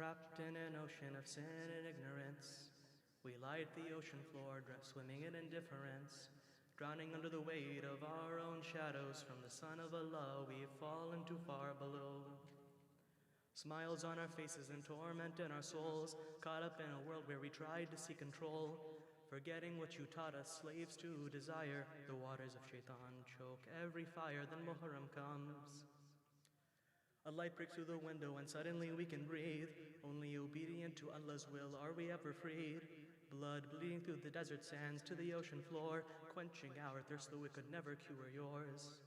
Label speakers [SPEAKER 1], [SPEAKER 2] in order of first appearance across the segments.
[SPEAKER 1] Trapped in an ocean of sin and ignorance, we lied the ocean floor, swimming in indifference, drowning under the weight of our own shadows. From the sun of Allah, we've fallen too far below. Smiles on our faces and torment in our souls, caught up in a world where we tried to seek control, forgetting what you taught us, slaves to desire. The waters of shaitan choke every fire, then Muharram comes. A light breaks through the window and suddenly we can breathe. Only obedient to Allah's will are we ever freed. Blood bleeding through the desert sands to the ocean floor, quenching our thirst though it could never cure yours.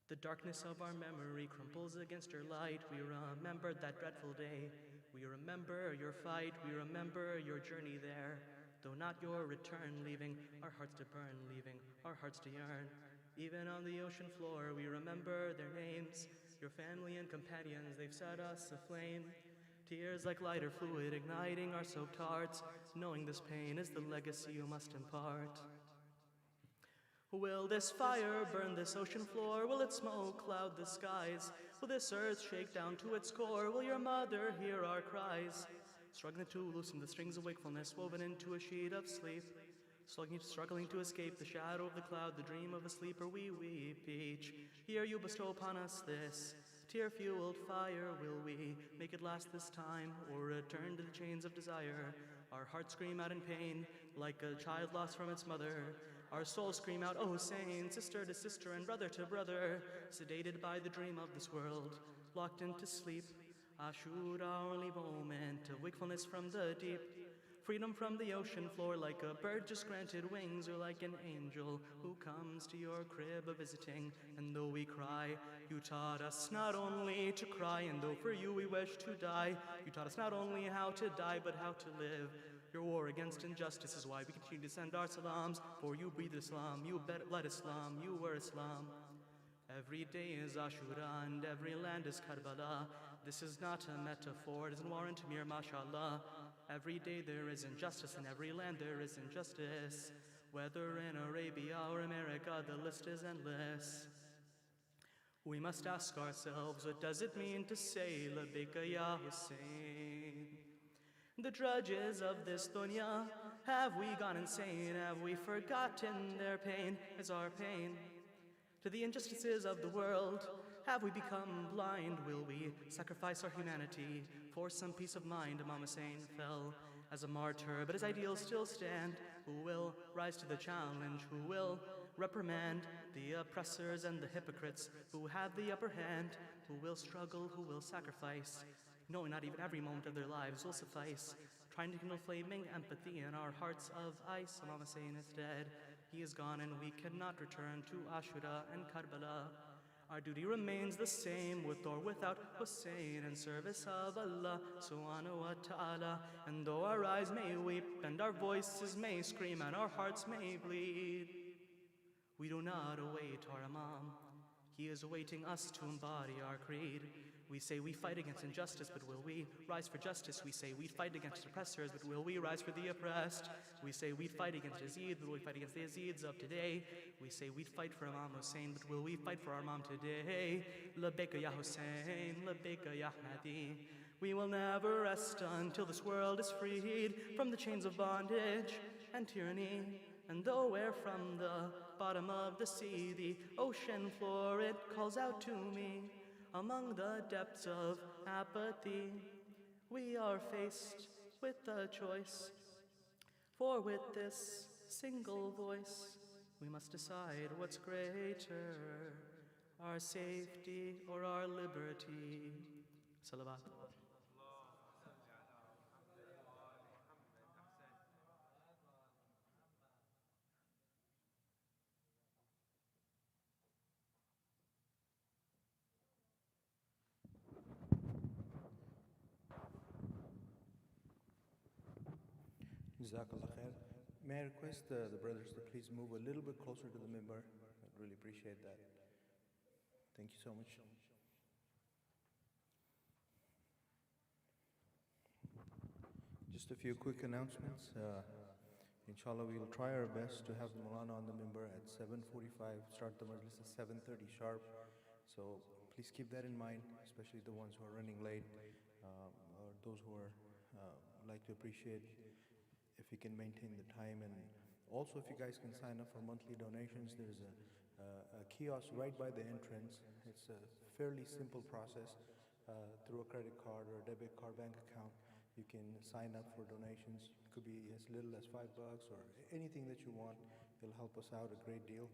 [SPEAKER 1] The darkness of our memory crumples against your light. We remember that dreadful day. We remember your fight. We remember your journey there. Though not your return, leaving our hearts to burn, leaving our hearts to yearn. Even on the ocean floor, we remember their names. Your family and companions, they've set us aflame. Tears like lighter fluid igniting our soaked hearts, knowing this pain is the legacy you must impart. Will this fire burn this ocean floor? Will it smoke cloud the skies? Will this earth shake down to its core? Will your mother hear our cries? Struggling to loosen the strings of wakefulness woven into a sheet of sleep. Struggling to escape the shadow of the cloud, the dream of a sleeper we weep each. Here you bestow upon us this tear-fueled fire. Will we make it last this time, or return to the chains of desire? Our hearts scream out in pain, like a child lost from its mother. Our souls scream out, oh Hussein, sister to sister and brother to brother, sedated by the dream of this world, locked into sleep. Ashura, our only moment of wakefulness from the deep. Freedom from the ocean floor, like a bird just granted wings, or like an angel who comes to your crib a visiting. And though we cry, you taught us not only to cry, and though for you we wish to die, you taught us not only how to die, but how to live. Your war against injustice is why we continue to send our salams, for you breathed Islam, you led Islam, you were Islam. Every day is Ashura and every land is Karbala. This is not a metaphor, it doesn't warrant mere mashallah. Every day there is injustice, in every land there is injustice. Whether in Arabia or America, the list is endless. We must ask ourselves, what does it mean to say, Labbaika ya Hussein? The drudges of this dunya, have we gone insane? Have we forgotten their pain is our pain? To the injustices of the world, have we become blind? Will we sacrifice our humanity for some peace of mind? Imam Hussein fell as a martyr, but his ideals still stand. Who will rise to the challenge? Who will reprimand the oppressors and the hypocrites who have the upper hand? Who will struggle? Who will sacrifice? Knowing not even every moment of their lives will suffice. Trying to kindle flaming empathy in our hearts of ice. Imam Hussein is dead. He is gone and we cannot return to Ashura and Karbala. Our duty remains the same, with or without Hussein, in service of Allah subhanahu wa ta'ala. And though our eyes may weep and our voices may scream and our hearts may bleed, we do not await our Imam. He is awaiting us to embody our creed. We say we fight against injustice, but will we rise for justice? We say we fight against oppressors, but will we rise for the oppressed? We say we fight against Yazid, but will we fight against the Yazids of today? We say we fight for Imam Hussein, but will we fight for our Imam today? Labbaika ya Hussein, labbaika ya Mahdi. We will never rest until this world is freed from the chains of bondage and tyranny. And though we're from the bottom of the sea, the ocean floor, it calls out to me. Among the depths of apathy, we are faced with a choice. For with this single voice, we must decide what's greater, our safety or our liberty. Salawat.
[SPEAKER 2] Jazakallah khair. May I request the brothers to please move a little bit closer to the mimbar? I'd really appreciate that. Thank you so much. Just a few quick announcements. Inshallah, we'll try our best to have the Maulana on the mimbar at 7:45, start the majlis at 7:30 sharp. So please keep that in mind, especially the ones who are running late. or those who are like to appreciate if you can maintain the time. And also, if you guys can sign up for monthly donations, there's a kiosk right by the entrance. It's a fairly simple process. Through a credit card or a debit card, bank account, you can sign up for donations. It could be as little as $5 or anything that you want. It'll help us out a great deal.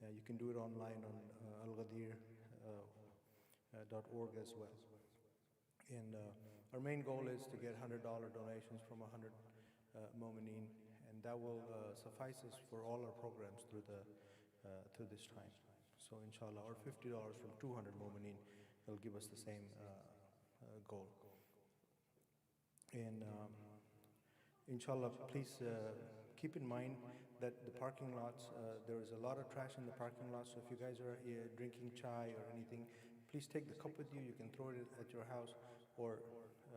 [SPEAKER 2] You can do it online on alghadir.org as well. And our main goal is to get $100 donations from 100 mu'mineen, and that will suffice us for all our programs through this time. So inshallah, or $50 from 200 mu'mineen will give us the same goal. And inshallah, please keep in mind that the parking lots, there is a lot of trash in the parking lots. So if you guys are drinking chai or anything, please take the cup with you. You can throw it at your house or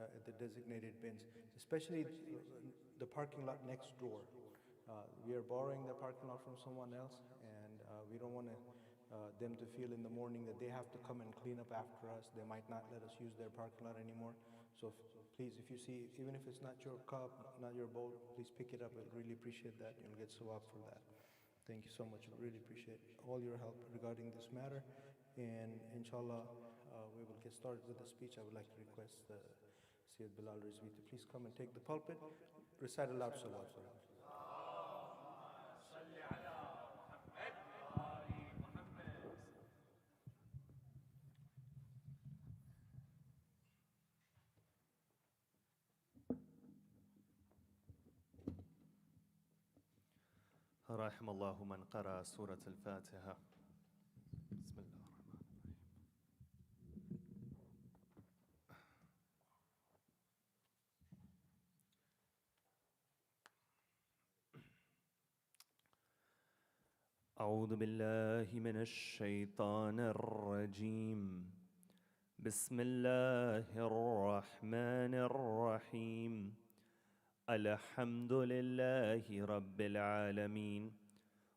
[SPEAKER 2] at the designated bins, especially the parking lot next door. We are borrowing the parking lot from someone else, and we don't want them to feel in the morning that they have to come and clean up after us. They might not let us use their parking lot anymore. So please, if you see, even if it's not your cup, not your bowl, please pick it up. I'd really appreciate that. You'll get sawab for that. Thank you so much. I really appreciate all your help regarding this matter. And inshallah, we will get started with the speech. I would like to request Sayyid Bilal Rizvi to please come and take the pulpit. Recite a loud salawat for him.
[SPEAKER 3] رحم الله من قرأ سورة الفاتحة. بسم الله الرحمن الرحيم. أعوذ بالله من الشيطان الرجيم. بسم الله الرحمن الرحيم. الحمد لله رب العالمين،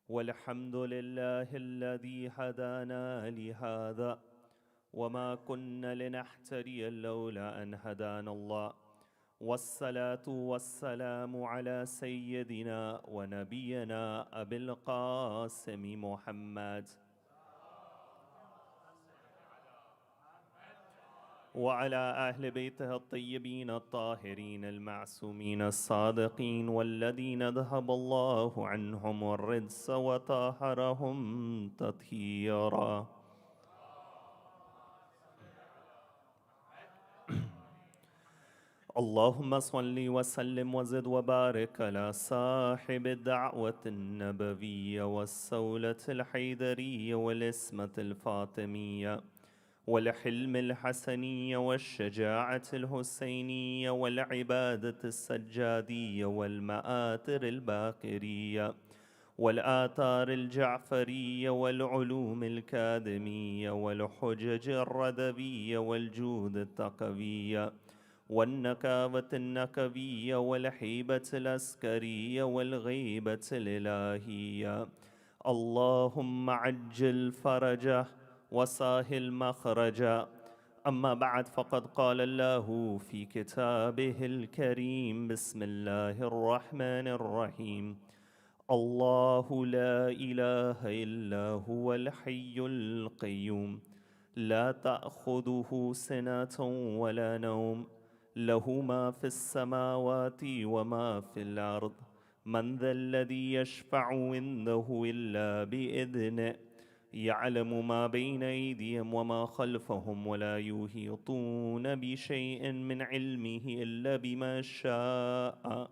[SPEAKER 3] والحمد لله الذي هدانا لهذا وما كنا لنهتدي لولا أن هدانا الله، والصلاة والسلام على سيدنا ونبينا أبي القاسم محمد وعلى أهل بيته الطيبين الطاهرين المعصومين الصادقين، والذين ذهب الله عنهم الرجس وطهرهم تطهيرا. اللهم صل وسلم وزد وبارك على صاحب الدعوة النبوية والسولة الحيدرية والإسمة الفاطمية والحلم الحسنية والشجاعة الحسينية والعبادة السجادية والمآثر الباقرية والآثار الجعفرية والعلوم الكاذمية والحجج الردبية والجود التقوية والنكابة النكبية والحيبة العسكرية والغيبة الإلهية. اللهم عجل فرجه وساهل مخرجا. أما بعد، فقد قال الله في كتابه الكريم: بسم الله الرحمن الرحيم. الله لا إله إلا هو الحي القيوم، لا تأخذه سنة ولا نوم، له ما في السماوات وما في الأرض. من ذا الذي يشفع عنده إلا بإذنه، يعلم ما بين أيديهم وما خلفهم، ولا يحيطون بشيء من علمه إلا بما شاء.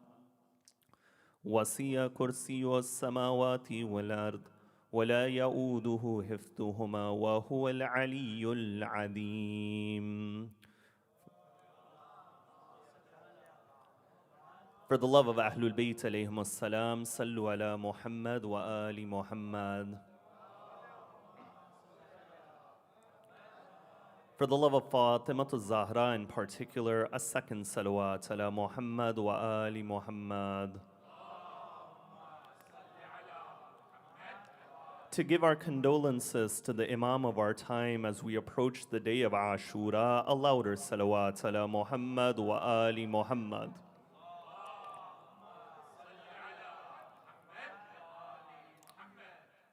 [SPEAKER 3] وسع كرسيه السماوات والأرض، ولا يؤوده حفظهما، وهو العلي العظيم. For the love of Ahlul Bayt alayhim as-salam, sallu ala Muhammad wa ali Muhammad. For the love of Fatima al-Zahra in particular, a second salawat ala Muhammad wa ali Muhammad. to give our condolences to the Imam of our time as we approach the day of Ashura, a louder salawat ala Muhammad wa ali Muhammad.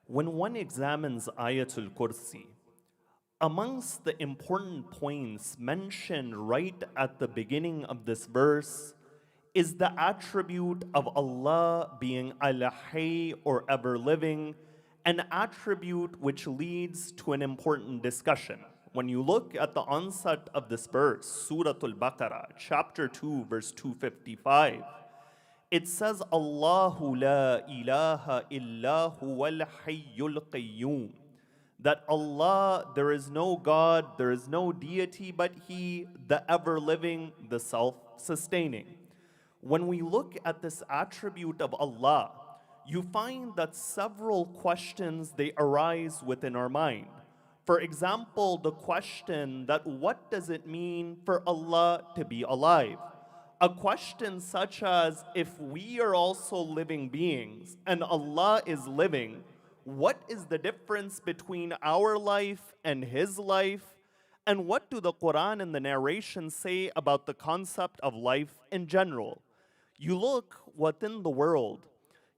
[SPEAKER 3] When one examines Ayatul Kursi, amongst the important points mentioned right at the beginning of this verse is the attribute of Allah being Al-Hayy or ever living, an attribute which leads to an important discussion. When you look at the onset of this verse, Surah Al-Baqarah, chapter 2, verse 255, it says, Allahu la ilaha illa huwal hayyul qayyum. That Allah, there is no God, there is no deity but He, the ever-living, the self-sustaining. When we look at this attribute of Allah, you find that several questions, they arise within our mind. For example, the question that what does it mean for Allah to be alive? A question such as, if we are also living beings and Allah is living, what is the difference between our life and His life? And what do the Quran and the narrations say about the concept of life in general? You look within the world,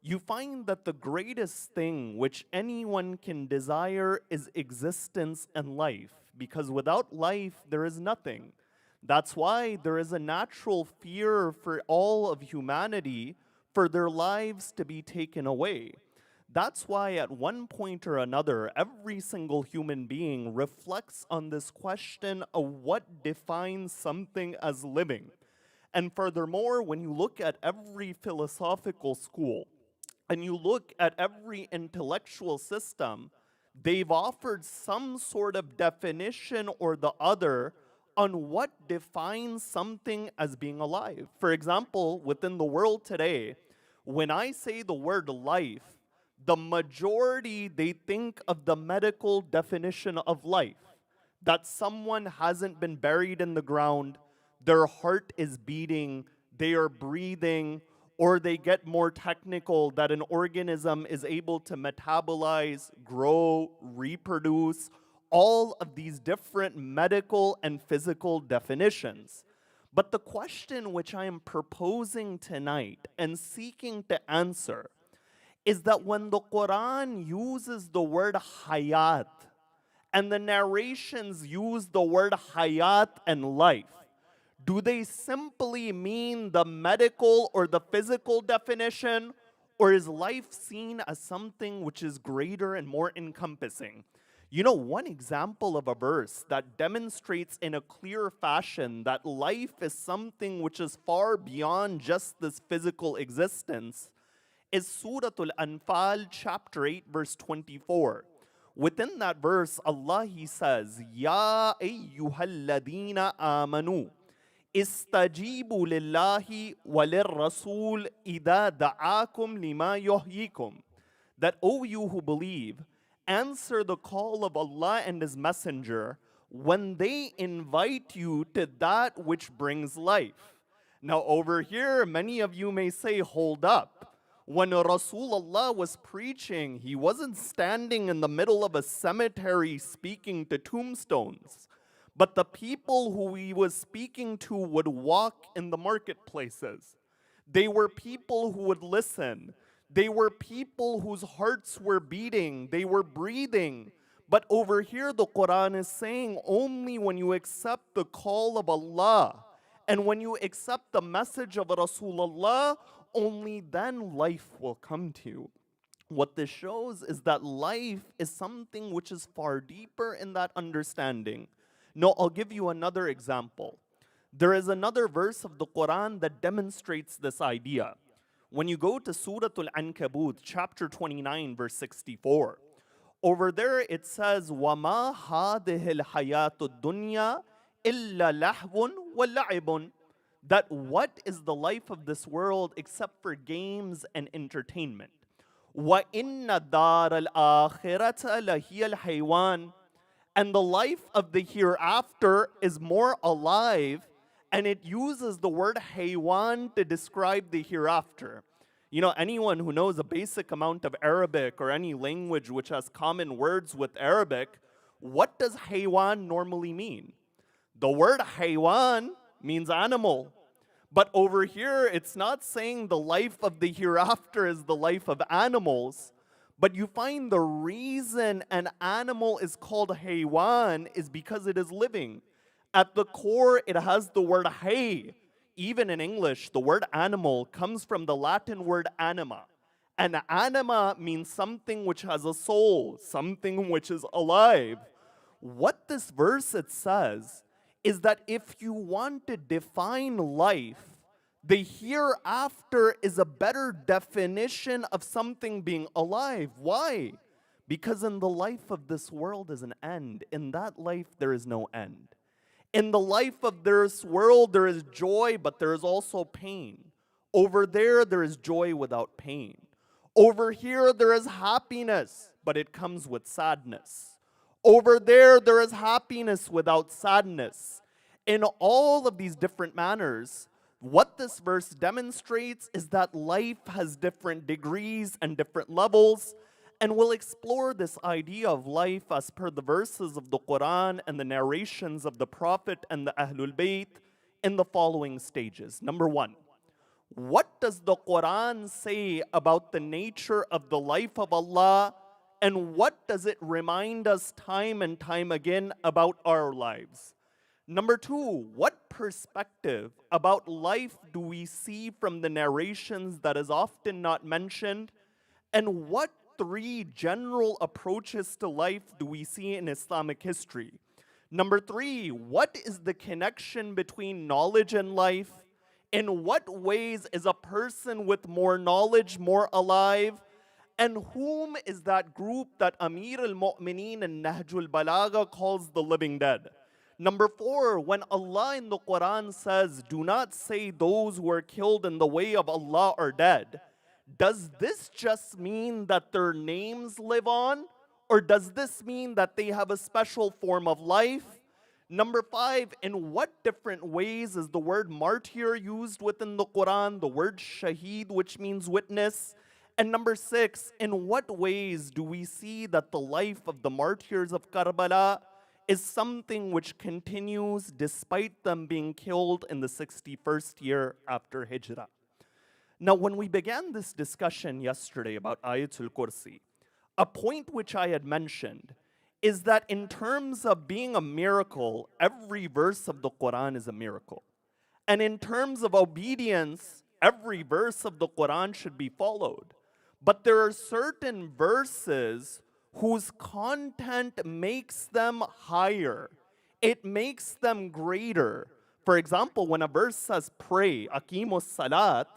[SPEAKER 3] you find that the greatest thing which anyone can desire is existence and life, because without life there is nothing. That's why there is a natural fear for all of humanity for their lives to be taken away. That's why at one point or another, every single human being reflects on this question of what defines something as living. And furthermore, when you look at every philosophical school, and you look at every intellectual system, they've offered some sort of definition or the other on what defines something as being alive. For example, within the world today, when I say the word life, the majority, they think of the medical definition of life, that someone hasn't been buried in the ground, their heart is beating, they are breathing, or they get more technical that an organism is able to metabolize, grow, reproduce, all of these different medical and physical definitions. But the question which I am proposing tonight and seeking to answer is that when the Quran uses the word hayat and the narrations use the word hayat and life, do they simply mean the medical or the physical definition, or is life seen as something which is greater and more encompassing? You know, one example of a verse that demonstrates in a clear fashion that life is something which is far beyond just this physical existence is Surah Al-Anfal, chapter 8, verse 24. Within that verse, Allah, He says, Ya ayyuhalladina amanu, istajibu lillahi walirrasul idha da'akum lima yuhyikum. That, O you who believe, answer the call of Allah and His Messenger when they invite you to that which brings life. Now over here, many of you may say, hold up. When Rasulullah was preaching, he wasn't standing in the middle of a cemetery speaking to tombstones. But the people who he was speaking to would walk in the marketplaces. They were people who would listen. They were people whose hearts were beating. They were breathing. But over here, the Quran is saying only when you accept the call of Allah and when you accept the message of Rasulullah, only then life will come to you. What this shows is that life is something which is far deeper in that understanding. No, I'll give you another example. There is another verse of the Quran that demonstrates this idea. When you go to Surah Al-Ankabut, chapter 29, verse 64, over there it says, وَمَا هَذِهِ الْحَيَاةُ الدُّنْيَا إِلَّا لَهْوٌ وَلَعِبٌ. That what is the life of this world except for games and entertainment? وَإِنَّ دَارَ الْآخِرَةَ لَهِيَ الْحَيْوَانِ. And the life of the hereafter is more alive, and it uses the word haywan to describe the hereafter. Anyone who knows a basic amount of Arabic or any language which has common words with Arabic, what does haywan normally mean? The word haywan means animal. But over here, it's not saying the life of the hereafter is the life of animals, but you find the reason an animal is called haywan is because it is living. At the core, it has the word hay. Even in English, the word animal comes from the Latin word anima. And anima means something which has a soul, something which is alive. What this verse it says is that if you want to define life, the hereafter is a better definition of something being alive. Why? Because in the life of this world is an end. In that life, there is no end. In the life of this world, there is joy, but there is also pain. Over there is joy without pain. Over here, there is happiness, but it comes with sadness. Over there is happiness without sadness. In all of these different manners, what this verse demonstrates is that life has different degrees and different levels, and we'll explore this idea of life as per the verses of the Quran and the narrations of the Prophet and the Ahlul Bayt in the following stages. Number one, what does the Quran say about the nature of the life of Allah, and what does it remind us time and time again about our lives? Number two, what perspective about life do we see from the narrations that is often not mentioned? And what three general approaches to life do we see in Islamic history? Number three, what is the connection between knowledge and life? In what ways is a person with more knowledge more alive? And whom is that group that Amir al-Mu'mineen and Nahjul Balagha calls the living dead? Number four, when Allah in the Quran says, do not say those who are killed in the way of Allah are dead, does this just mean that their names live on? Or does this mean that they have a special form of life? Number five, in what different ways is the word martyr used within the Quran, the word shaheed, which means witness? And number six, in what ways do we see that the life of the martyrs of Karbala is something which continues despite them being killed in the 61st year after Hijrah? Now, when we began this discussion yesterday about Ayatul Kursi, a point which I had mentioned is that in terms of being a miracle, every verse of the Quran is a miracle. And in terms of obedience, every verse of the Quran should be followed. But there are certain verses whose content makes them higher. It makes them greater. For example, when a verse says pray, aqimus salat,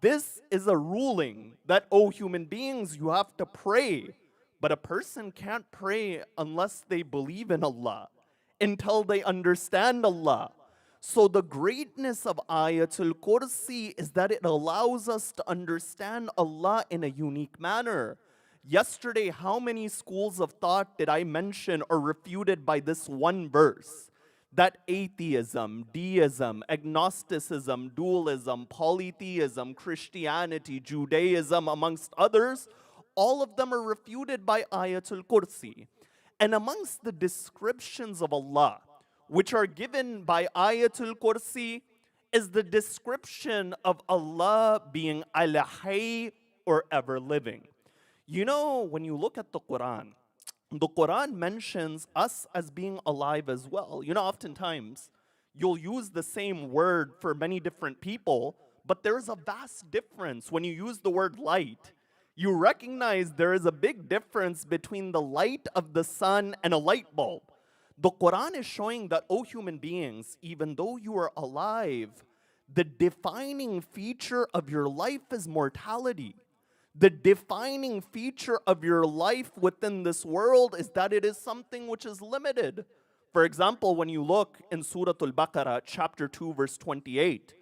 [SPEAKER 3] this is a ruling that, oh human beings, you have to pray. But a person can't pray unless they believe in Allah, until they understand Allah. So the greatness of Ayatul Kursi is that it allows us to understand Allah in a unique manner. Yesterday, how many schools of thought did I mention are refuted by this one verse? That atheism, deism, agnosticism, dualism, polytheism, Christianity, Judaism, amongst others, all of them are refuted by Ayatul Kursi. And amongst the descriptions of Allah, which are given by Ayatul Kursi, is the description of Allah being al-Hayy, or ever living. When you look at the Quran mentions us as being alive as well. Oftentimes, you'll use the same word for many different people, but there's a vast difference when you use the word light. You recognize there is a big difference between the light of the sun and a light bulb. The Quran is showing that, oh human beings, even though you are alive, the defining feature of your life is mortality. The defining feature of your life within this world is that it is something which is limited. For example, when you look in Surah Al-Baqarah, chapter 2, verse 28,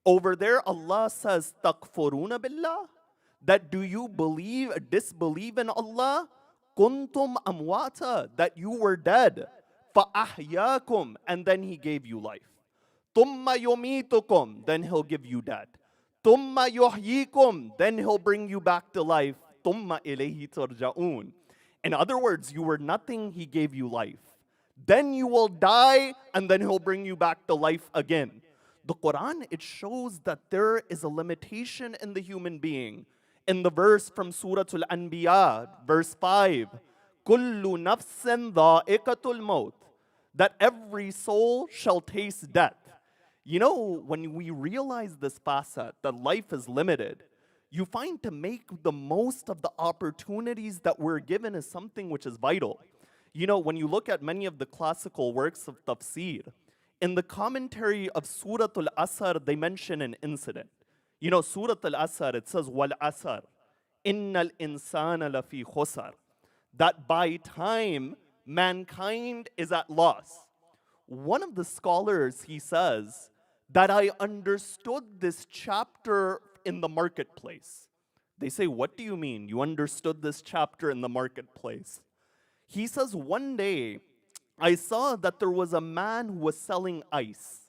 [SPEAKER 3] over there Allah says, "Takfuruna billah?" That do you disbelieve in Allah? Kuntum amwata, that you were dead. فَأَحْيَاكُمْ, and then He gave you life. ثُمَّ يُمِيتُكُمْ, then He'll give you death. ثُمَّ يُحْيِيكُمْ, then he'll bring you back to life. ثُمَّ إِلَيْهِ تُرْجَعُونَ. In other words, you were nothing, he gave you life. Then you will die, and then he'll bring you back to life again. The Quran, it shows that there is a limitation in the human being. In the verse from Surah Al-Anbiya, verse 5, كُلُّ نَفْسٍ ذَائِقَةُ الْمَوْتِ, that every soul shall taste death. You know, when we realize this facet, that life is limited, you find to make the most of the opportunities that we're given is something which is vital. You know, when you look at many of the classical works of tafsir, in the commentary of Surah Al-Asr, they mention an incident. You know, Surah Al-Asr, it says, وَالْأَسْرِ إِنَّ الْإِنسَانَ لَفِي خُسْرٍ, that by time, mankind is at loss. One of the scholars, he says, that I understood this chapter in the marketplace. They say, what do you mean? You understood this chapter in the marketplace? He says, one day, I saw that there was a man who was selling ice.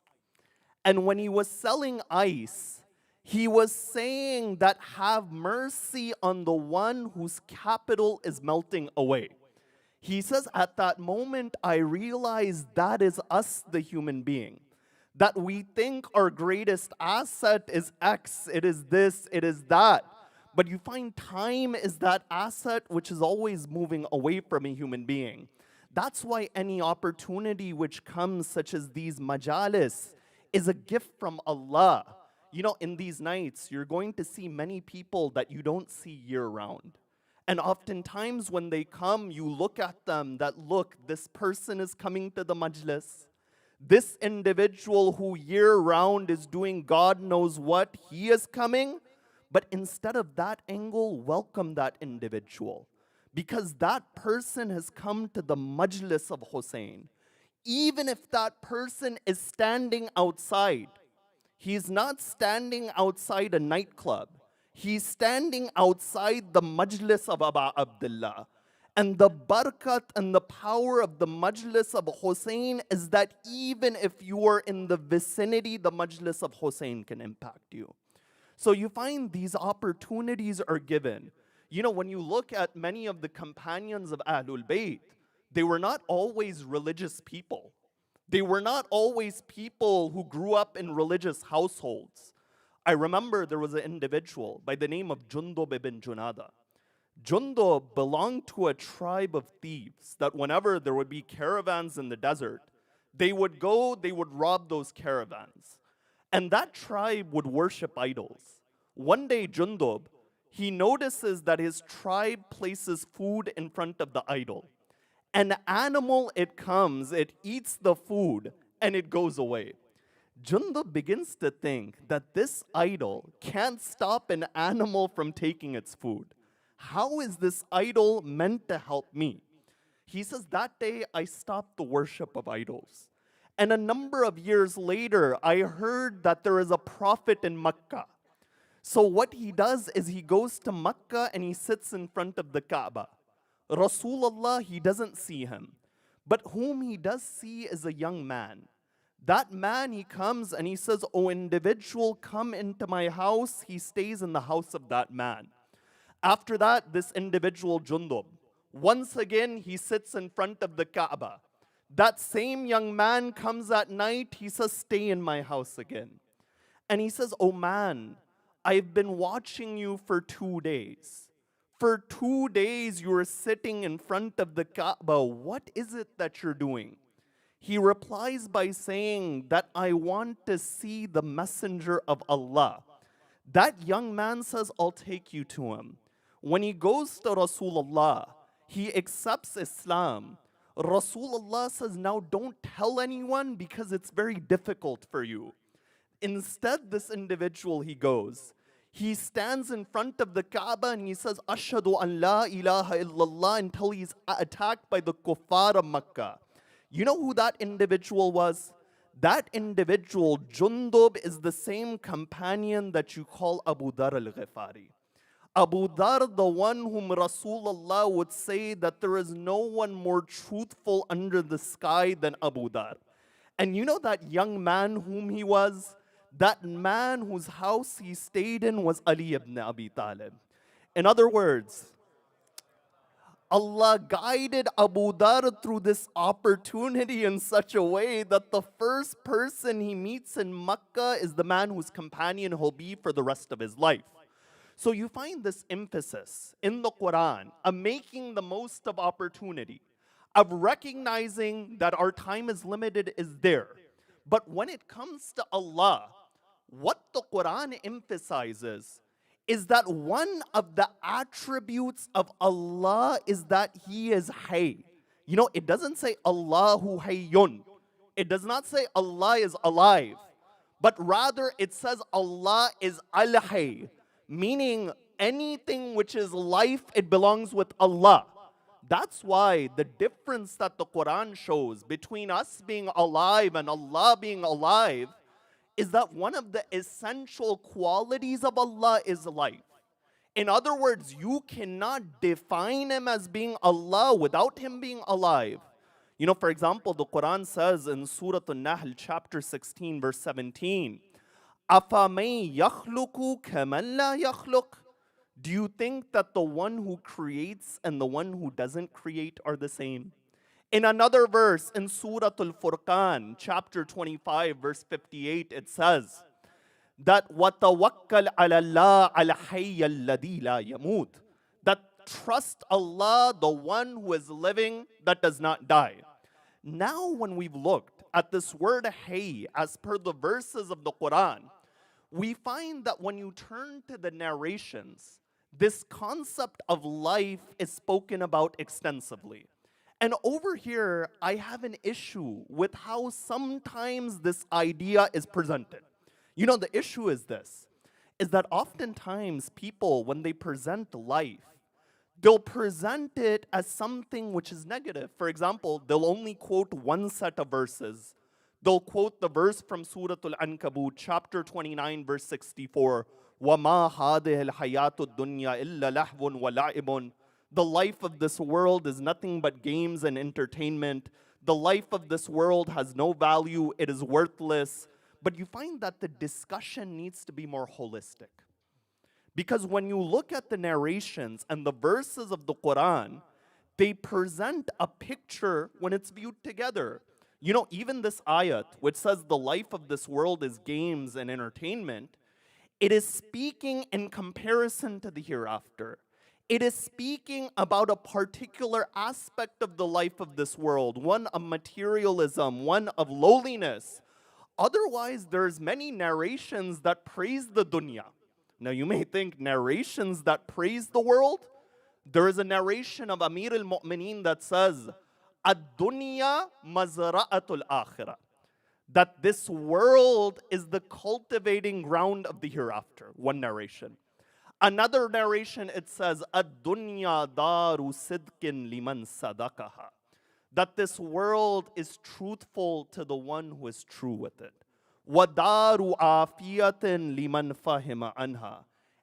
[SPEAKER 3] And when he was selling ice, he was saying that have mercy on the one whose capital is melting away. He says, at that moment, I realized that is us, the human being. That we think our greatest asset is X, it is this, it is that. But you find time is that asset which is always moving away from a human being. That's why any opportunity which comes, such as these majalis, is a gift from Allah. You know, in these nights, you're going to see many people that you don't see year-round. And oftentimes when they come, you look at them that, look, this person is coming to the majlis. This individual who year-round is doing God knows what, he is coming. But instead of that angle, welcome that individual. Because that person has come to the majlis of Hussein. Even if that person is standing outside, he's not standing outside a nightclub. He's standing outside the majlis of Aba Abdullah. And the barakat and the power of the majlis of Hussein is that even if you are in the vicinity, the majlis of Hussein can impact you. So you find these opportunities are given. You know, when you look at many of the companions of Ahlul Bayt, they were not always religious people. They were not always people who grew up in religious households. I remember there was an individual by the name of Jundub ibn Junada. Jundub belonged to a tribe of thieves that whenever there would be caravans in the desert, they would go, they would rob those caravans. And that tribe would worship idols. One day, Jundub, he notices that his tribe places food in front of the idol. An animal, it comes, it eats the food, and it goes away. Jundub begins to think that this idol can't stop an animal from taking its food. How is this idol meant to help me? He says, that day I stopped the worship of idols. And a number of years later, I heard that there is a prophet in Mecca. So what he does is he goes to Mecca and he sits in front of the Kaaba. Rasulullah, he doesn't see him. But whom he does see is a young man. That man, he comes and he says, "O individual, come into my house." He stays in the house of that man. After that, this individual, Jundub, once again, he sits in front of the Kaaba. That same young man comes at night, he says, "Stay in my house again." And he says, "Oh man, I've been watching you for 2 days. For 2 days you are sitting in front of the Kaaba. What is it that you're doing?" He replies by saying that I want to see the messenger of Allah. That young man says, "I'll take you to him." When he goes to Rasulullah, he accepts Islam. Rasulullah says, "Now don't tell anyone because it's very difficult for you." Instead, this individual, he goes. He stands in front of the Kaaba and he says, "Ashhadu an la ilaha illallah," until he's attacked by the kuffar of Makkah. You know who that individual was? That individual, Jundub, is the same companion that you call Abu Dhar al-Ghifari. Abu Dhar, the one whom Rasulullah would say that there is no one more truthful under the sky than Abu Dhar. And you know that young man whom he was? that man whose house he stayed in was Ali ibn Abi Talib. In other words, Allah guided Abu Dhar through this opportunity in such a way that the first person he meets in Makkah is the man whose companion he'll be for the rest of his life. So you find this emphasis in the Quran of making the most of opportunity, of recognizing that our time is limited is there. But when it comes to Allah, what the Quran emphasizes is that one of the attributes of Allah is that He is Hay. You know, it doesn't say Allahu Hayyun. It does not say Allah is alive. But rather it says Allah is Al-Hay, meaning anything which is life, it belongs with Allah. That's why the difference that the Quran shows between us being alive and Allah being alive is that one of the essential qualities of Allah is life. In other words, you cannot define Him as being Allah without Him being alive. You know, for example, the Quran says in Surah An-Nahl, chapter 16, verse 17, أَفَمَن يَخْلُقُ كَمَن لَا يَخْلُقُ? Do you think that the one who creates and the one who doesn't create are the same? In another verse, in Surah Al-Furqan, chapter 25, verse 58, it says that وَتَوَكَّلْ عَلَى اللَّهِ الْحَيَّ الَّذِي لَا يَمُوتُ, that trust Allah, the one who is living, that does not die. Now when we've looked at this word hay as per the verses of the Quran, we find that when you turn to the narrations, this concept of life is spoken about extensively. And over here, I have an issue with how sometimes this idea is presented. You know, the issue is this, is that oftentimes people, when they present life, they'll present it as something which is negative. For example, they'll only quote one set of verses. They'll quote the verse from Surah Al-Ankabut, chapter 29, verse 64, وَمَا هَذِهِ الْحَيَاةُ الدُّنْيَا إِلَّا لَهْوٌ وَلَعِبٌ. The life of this world is nothing but games and entertainment. The life of this world has no value. It is worthless. But you find that the discussion needs to be more holistic. Because when you look at the narrations and the verses of the Quran, they present a picture when it's viewed together. You know, even this ayat, which says the life of this world is games and entertainment, it is speaking in comparison to the hereafter. It is speaking about a particular aspect of the life of this world, one of materialism, one of lowliness. Otherwise, there's many narrations that praise the dunya. Now, you may think narrations that praise the world. There is a narration of Amir al-Mu'mineen that says, Ad-dunya mazra'atul akhirah, that this world is the cultivating ground of the hereafter. One narration. Another narration, it says, Ad-dunya daru sidkin liman sadaqaha, that this world is truthful to the one who is true with it. وَدَارُ عَافِيَةٍ لِمَنْ فَهِمَ عَنْهَا,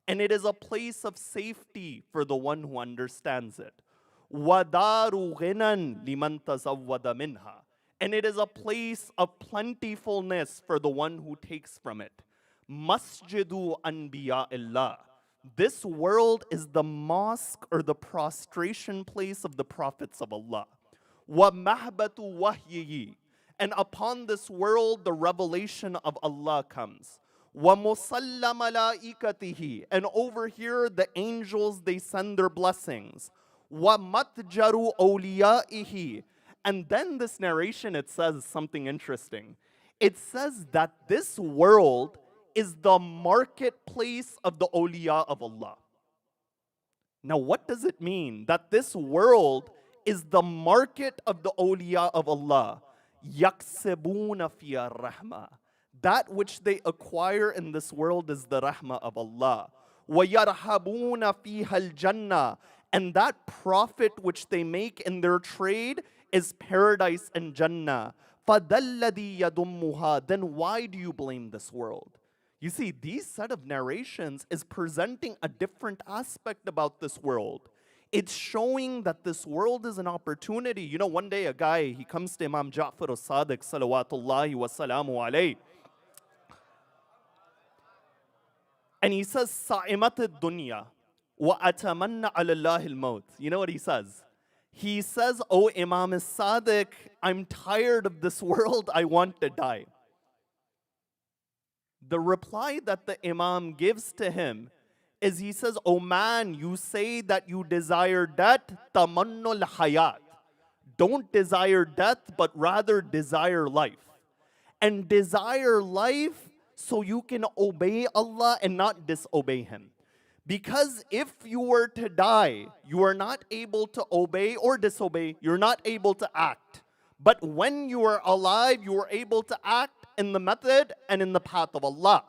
[SPEAKER 3] and it is a place of safety for the one who understands it. وَدَارُ غِنًى لِمَنْ تَزَوَّدَ مِنْهَا, and it is a place of plentifulness for the one who takes from it. مَسْجِدُ أَنْبِيَاءِ اللَّهِ, this world is the mosque or the prostration place of the prophets of Allah. وَمَحْبَةُ وَحْيِهِ, and upon this world the revelation of Allah comes. وَمُصَلَّ مَلَائِكَتِهِ, and over here the angels, they send their blessings. وَمَتْجَرُ أَوْلِيَائِهِ, and then this narration, it says something interesting. It says that this world is the marketplace of the awliya of Allah. Now, what does it mean that this world is the market of the awliya of Allah? يَكْسِبُونَ فِيهَا الرَّحْمَةِ, that which they acquire in this world is the rahmah of Allah. وَيَرْحَبُونَ فِيهَا الْجَنَّةِ, and that profit which they make in their trade is paradise and Jannah. فَذَلَّذِي يَدُمُّهَا, then why do you blame this world? You see, these set of narrations is presenting a different aspect about this world. It's showing that this world is an opportunity. You know, one day a guy, he comes to Imam Ja'far al-Sadiq, salawatullahi wa salamu alayhi. And he says, Sa'imat ad-dunya wa atamanna ala Allah al-maut. You know what he says? He says, "O Imam as-Sadiq, I'm tired of this world, I want to die." The reply that the Imam gives to him is he says, "O man, you say that you desire death, tamannul hayat. Don't desire death, but rather desire life. And desire life so you can obey Allah and not disobey Him. Because if you were to die, you are not able to obey or disobey, you're not able to act. But when you are alive, you are able to act in the method and in the path of Allah."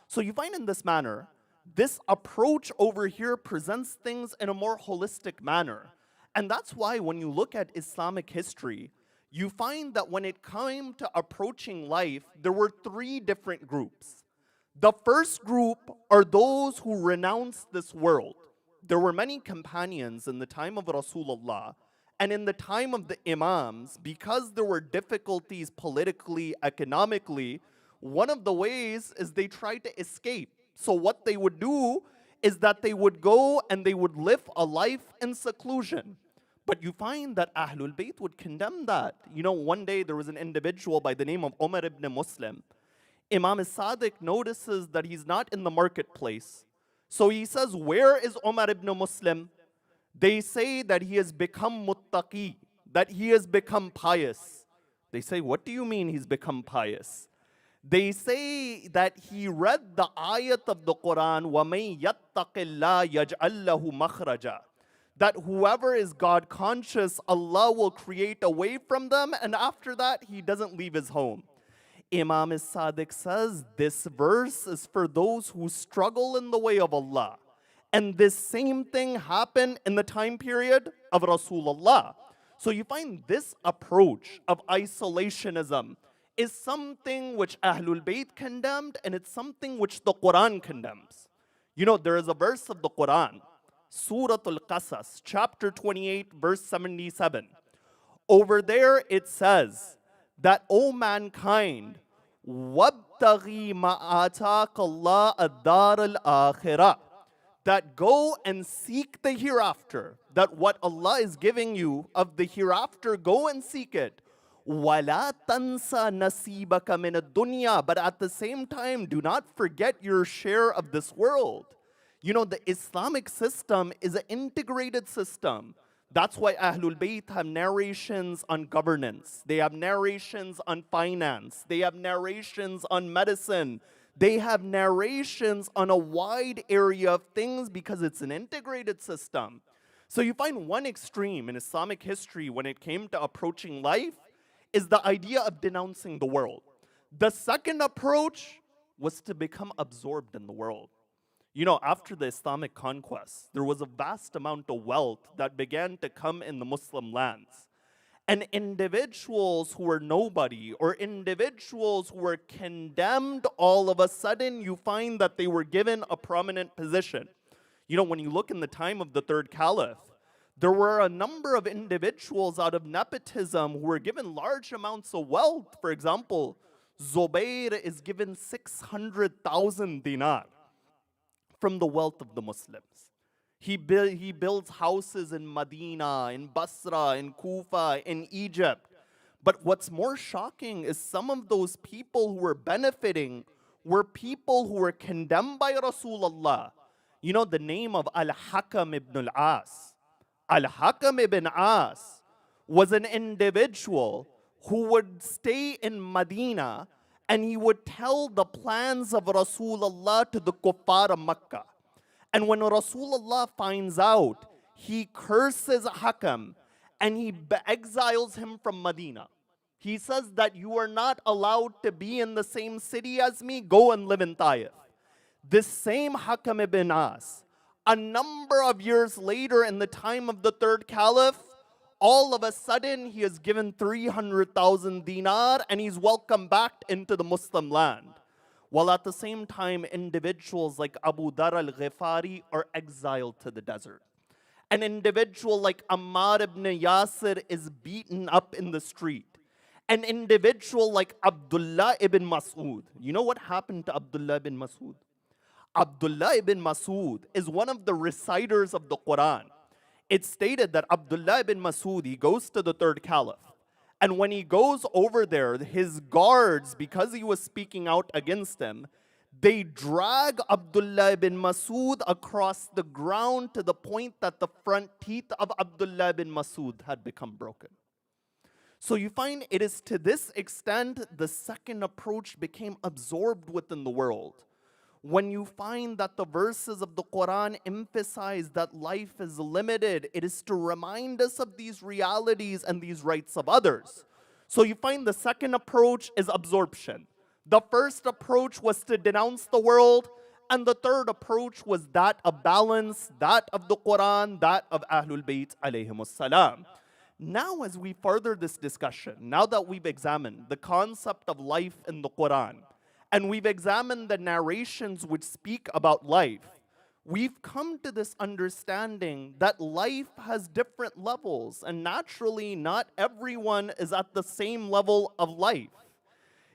[SPEAKER 3] So you find in this manner, this approach over here presents things in a more holistic manner. And that's why when you look at Islamic history, you find that when it came to approaching life, there were three different groups. The first group are those who renounce this world. There were many companions in the time of Rasulullah and in the time of the Imams, because there were difficulties politically, economically, one of the ways is they tried to escape. So what they would do is that they would go and they would live a life in seclusion. But you find that Ahlul Bayt would condemn that. You know, one day there was an individual by the name of Umar ibn Muslim. Imam as-Sadiq notices that he's not in the marketplace. So he says, "Where is Umar ibn Muslim?" They say that he has become muttaqi, that he has become pious. They say, "What do you mean he's become pious?" They say that he read the ayat of the Quran, وَمَن يَتَّقِ اللَّهَ يَجْعَلْ لَهُ مَخْرَجًا, that whoever is God conscious, Allah will create a way from them, and after that, he doesn't leave his home. Imam as-Sadiq says, this verse is for those who struggle in the way of Allah. And this same thing happened in the time period of Rasulullah. So you find this approach of isolationism is something which Ahlul Bayt condemned, and it's something which the Quran condemns. You know, there is a verse of the Quran, Surah Al-Qasas, chapter 28, verse 77. Over there it says that, "O mankind, وَابْتَغِي مَا آتَاكَ اللَّهُ الدَّارَ الْآخِرَةِ," that go and seek the hereafter, that what Allah is giving you of the hereafter, go and seek it. وَلَا تَنْسَ نَصِيبَكَ مِنَ الدُّنْيَا, but at the same time, do not forget your share of this world. You know, the Islamic system is an integrated system. That's why Ahlul Bayt have narrations on governance. They have narrations on finance. They have narrations on medicine. They have narrations on a wide area of things because it's an integrated system. So you find one extreme in Islamic history when it came to approaching life is the idea of denouncing the world. The second approach was to become absorbed in the world. You know, after the Islamic conquest, there was a vast amount of wealth that began to come in the Muslim lands. And individuals who were nobody or individuals who were condemned, all of a sudden you find that they were given a prominent position. You know, when you look in the time of the third caliph, there were a number of individuals out of nepotism who were given large amounts of wealth. For example, Zubayr is given 600,000 dinar from the wealth of the Muslims. He builds houses in Medina, in Basra, in Kufa, in Egypt. But what's more shocking is some of those people who were benefiting were people who were condemned by Rasulullah. You know the name of Al-Hakam ibn al-As. Al-Hakam ibn As was an individual who would stay in Medina and he would tell the plans of Rasulullah to the kuffar of Makkah. And when Rasulullah finds out, he curses Hakam and he exiles him from Medina. He says that you are not allowed to be in the same city as me, go and live in Taif. This same Hakam ibn As, a number of years later in the time of the third caliph, all of a sudden he is given 300,000 dinar and he's welcomed back into the Muslim land. While at the same time, individuals like Abu Dhar al-Ghifari are exiled to the desert. An individual like Ammar ibn Yasir is beaten up in the street. An individual like Abdullah ibn Mas'ud. You know what happened to Abdullah ibn Mas'ud? Abdullah ibn Masud is one of the reciters of the Quran. It's stated that Abdullah ibn Masud, he goes to the third caliph. And when he goes over there, his guards, because he was speaking out against him, they drag Abdullah ibn Masud across the ground to the point that the front teeth of Abdullah ibn Masud had become broken. So you find it is to this extent the second approach became absorbed within the world. When you find that the verses of the Quran emphasize that life is limited, it is to remind us of these realities and these rights of others. So you find the second approach is absorption. The first approach was to denounce the world, and the third approach was that of balance, that of the Quran, that of Ahlul Bayt alayhimus salam. Now as we further this discussion, now that we've examined the concept of life in the Quran, and we've examined the narrations which speak about life, we've come to this understanding that life has different levels, and naturally not everyone is at the same level of life.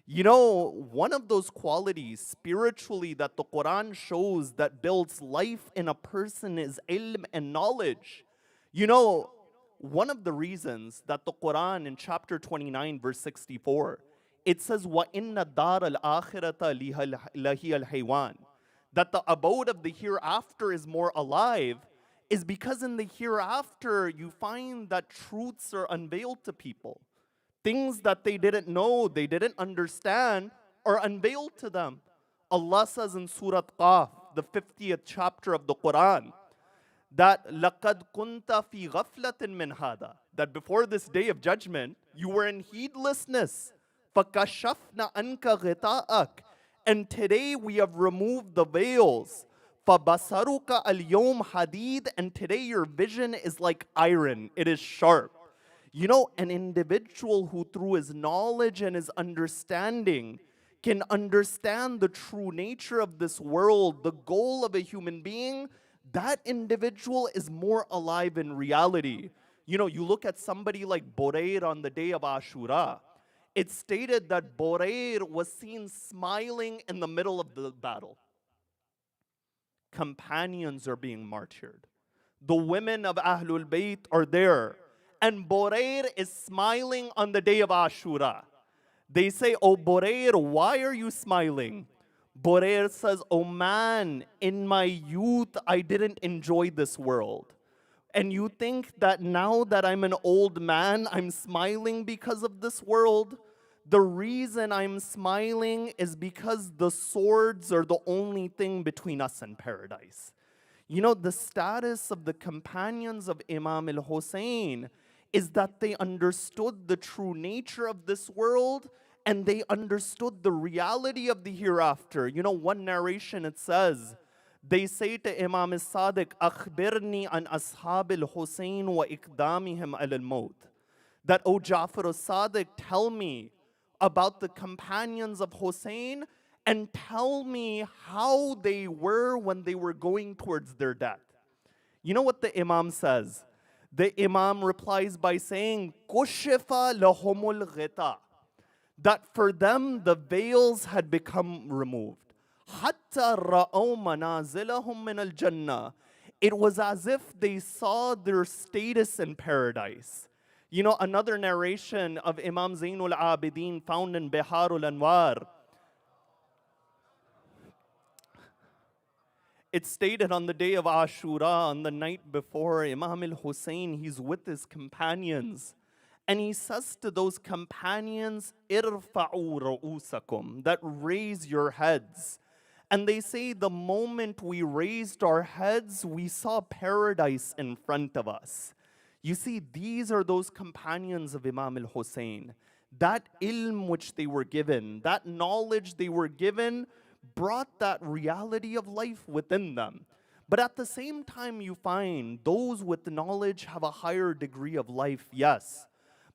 [SPEAKER 3] You know, one of those qualities spiritually that the Quran shows that builds life in a person is ilm and knowledge. You know, one of the reasons that the Quran in chapter 29 verse 64, it says, وَإِنَّ الدَّارَ الْآخِرَةَ لَهِيَ الْحَيْوَانِ, that the abode of the hereafter is more alive, is because in the hereafter you find that truths are unveiled to people. Things that they didn't know, they didn't understand, are unveiled to them. Allah says in Surah Qaf, the 50th chapter of the Quran, that لَقَدْ كُنْتَ فِي غَفْلَةٍ مِّنْ هَذَا, that before this day of judgment, you were in heedlessness. فَكَشَفْنَا أَنْكَ غِطَاءَكَ, and today we have removed the veils. فَبَصَرُكَ الْيَوْمَ حَدِيدٌ, and today your vision is like iron, it is sharp. You know, an individual who through his knowledge and his understanding can understand the true nature of this world, the goal of a human being, that individual is more alive in reality. You know, you look at somebody like Burair on the day of Ashura. It's stated that Burair was seen smiling in the middle of the battle. Companions are being martyred. The women of Ahlul Bayt are there. And Burair is smiling on the day of Ashura. They say, "Oh Burair, why are you smiling?" Burair says, "Oh man, in my youth, I didn't enjoy this world. And you think that now that I'm an old man, I'm smiling because of this world? The reason I'm smiling is because the swords are the only thing between us and paradise." You know, the status of the companions of Imam al-Hussein is that they understood the true nature of this world and they understood the reality of the hereafter. You know, one narration it says, they say to Imam al-Sadiq, "Akhbirni an ashab al-Hussein wa iqdamihim al-maut." That, "O Ja'far al-Sadiq, tell me about the companions of Hussein and tell me how they were when they were going towards their death." You know what the Imam says? The Imam replies by saying, "Kushifa lahumul ghita," that for them the veils had become removed. Hatta ra'aw manazilahum min al-jannah. It was as if they saw their status in paradise. You know, another narration of Imam Zainul Abidin found in Biharul Anwar, it's stated on the day of Ashura, on the night before, Imam al-Hussein, he's with his companions. And he says to those companions, "Irfa'u ru'usakum," that raise your heads. And they say the moment we raised our heads, we saw paradise in front of us. You see, these are those companions of Imam al-Hussein. That ilm which they were given, that knowledge they were given, brought that reality of life within them. But at the same time, you find those with knowledge have a higher degree of life, yes.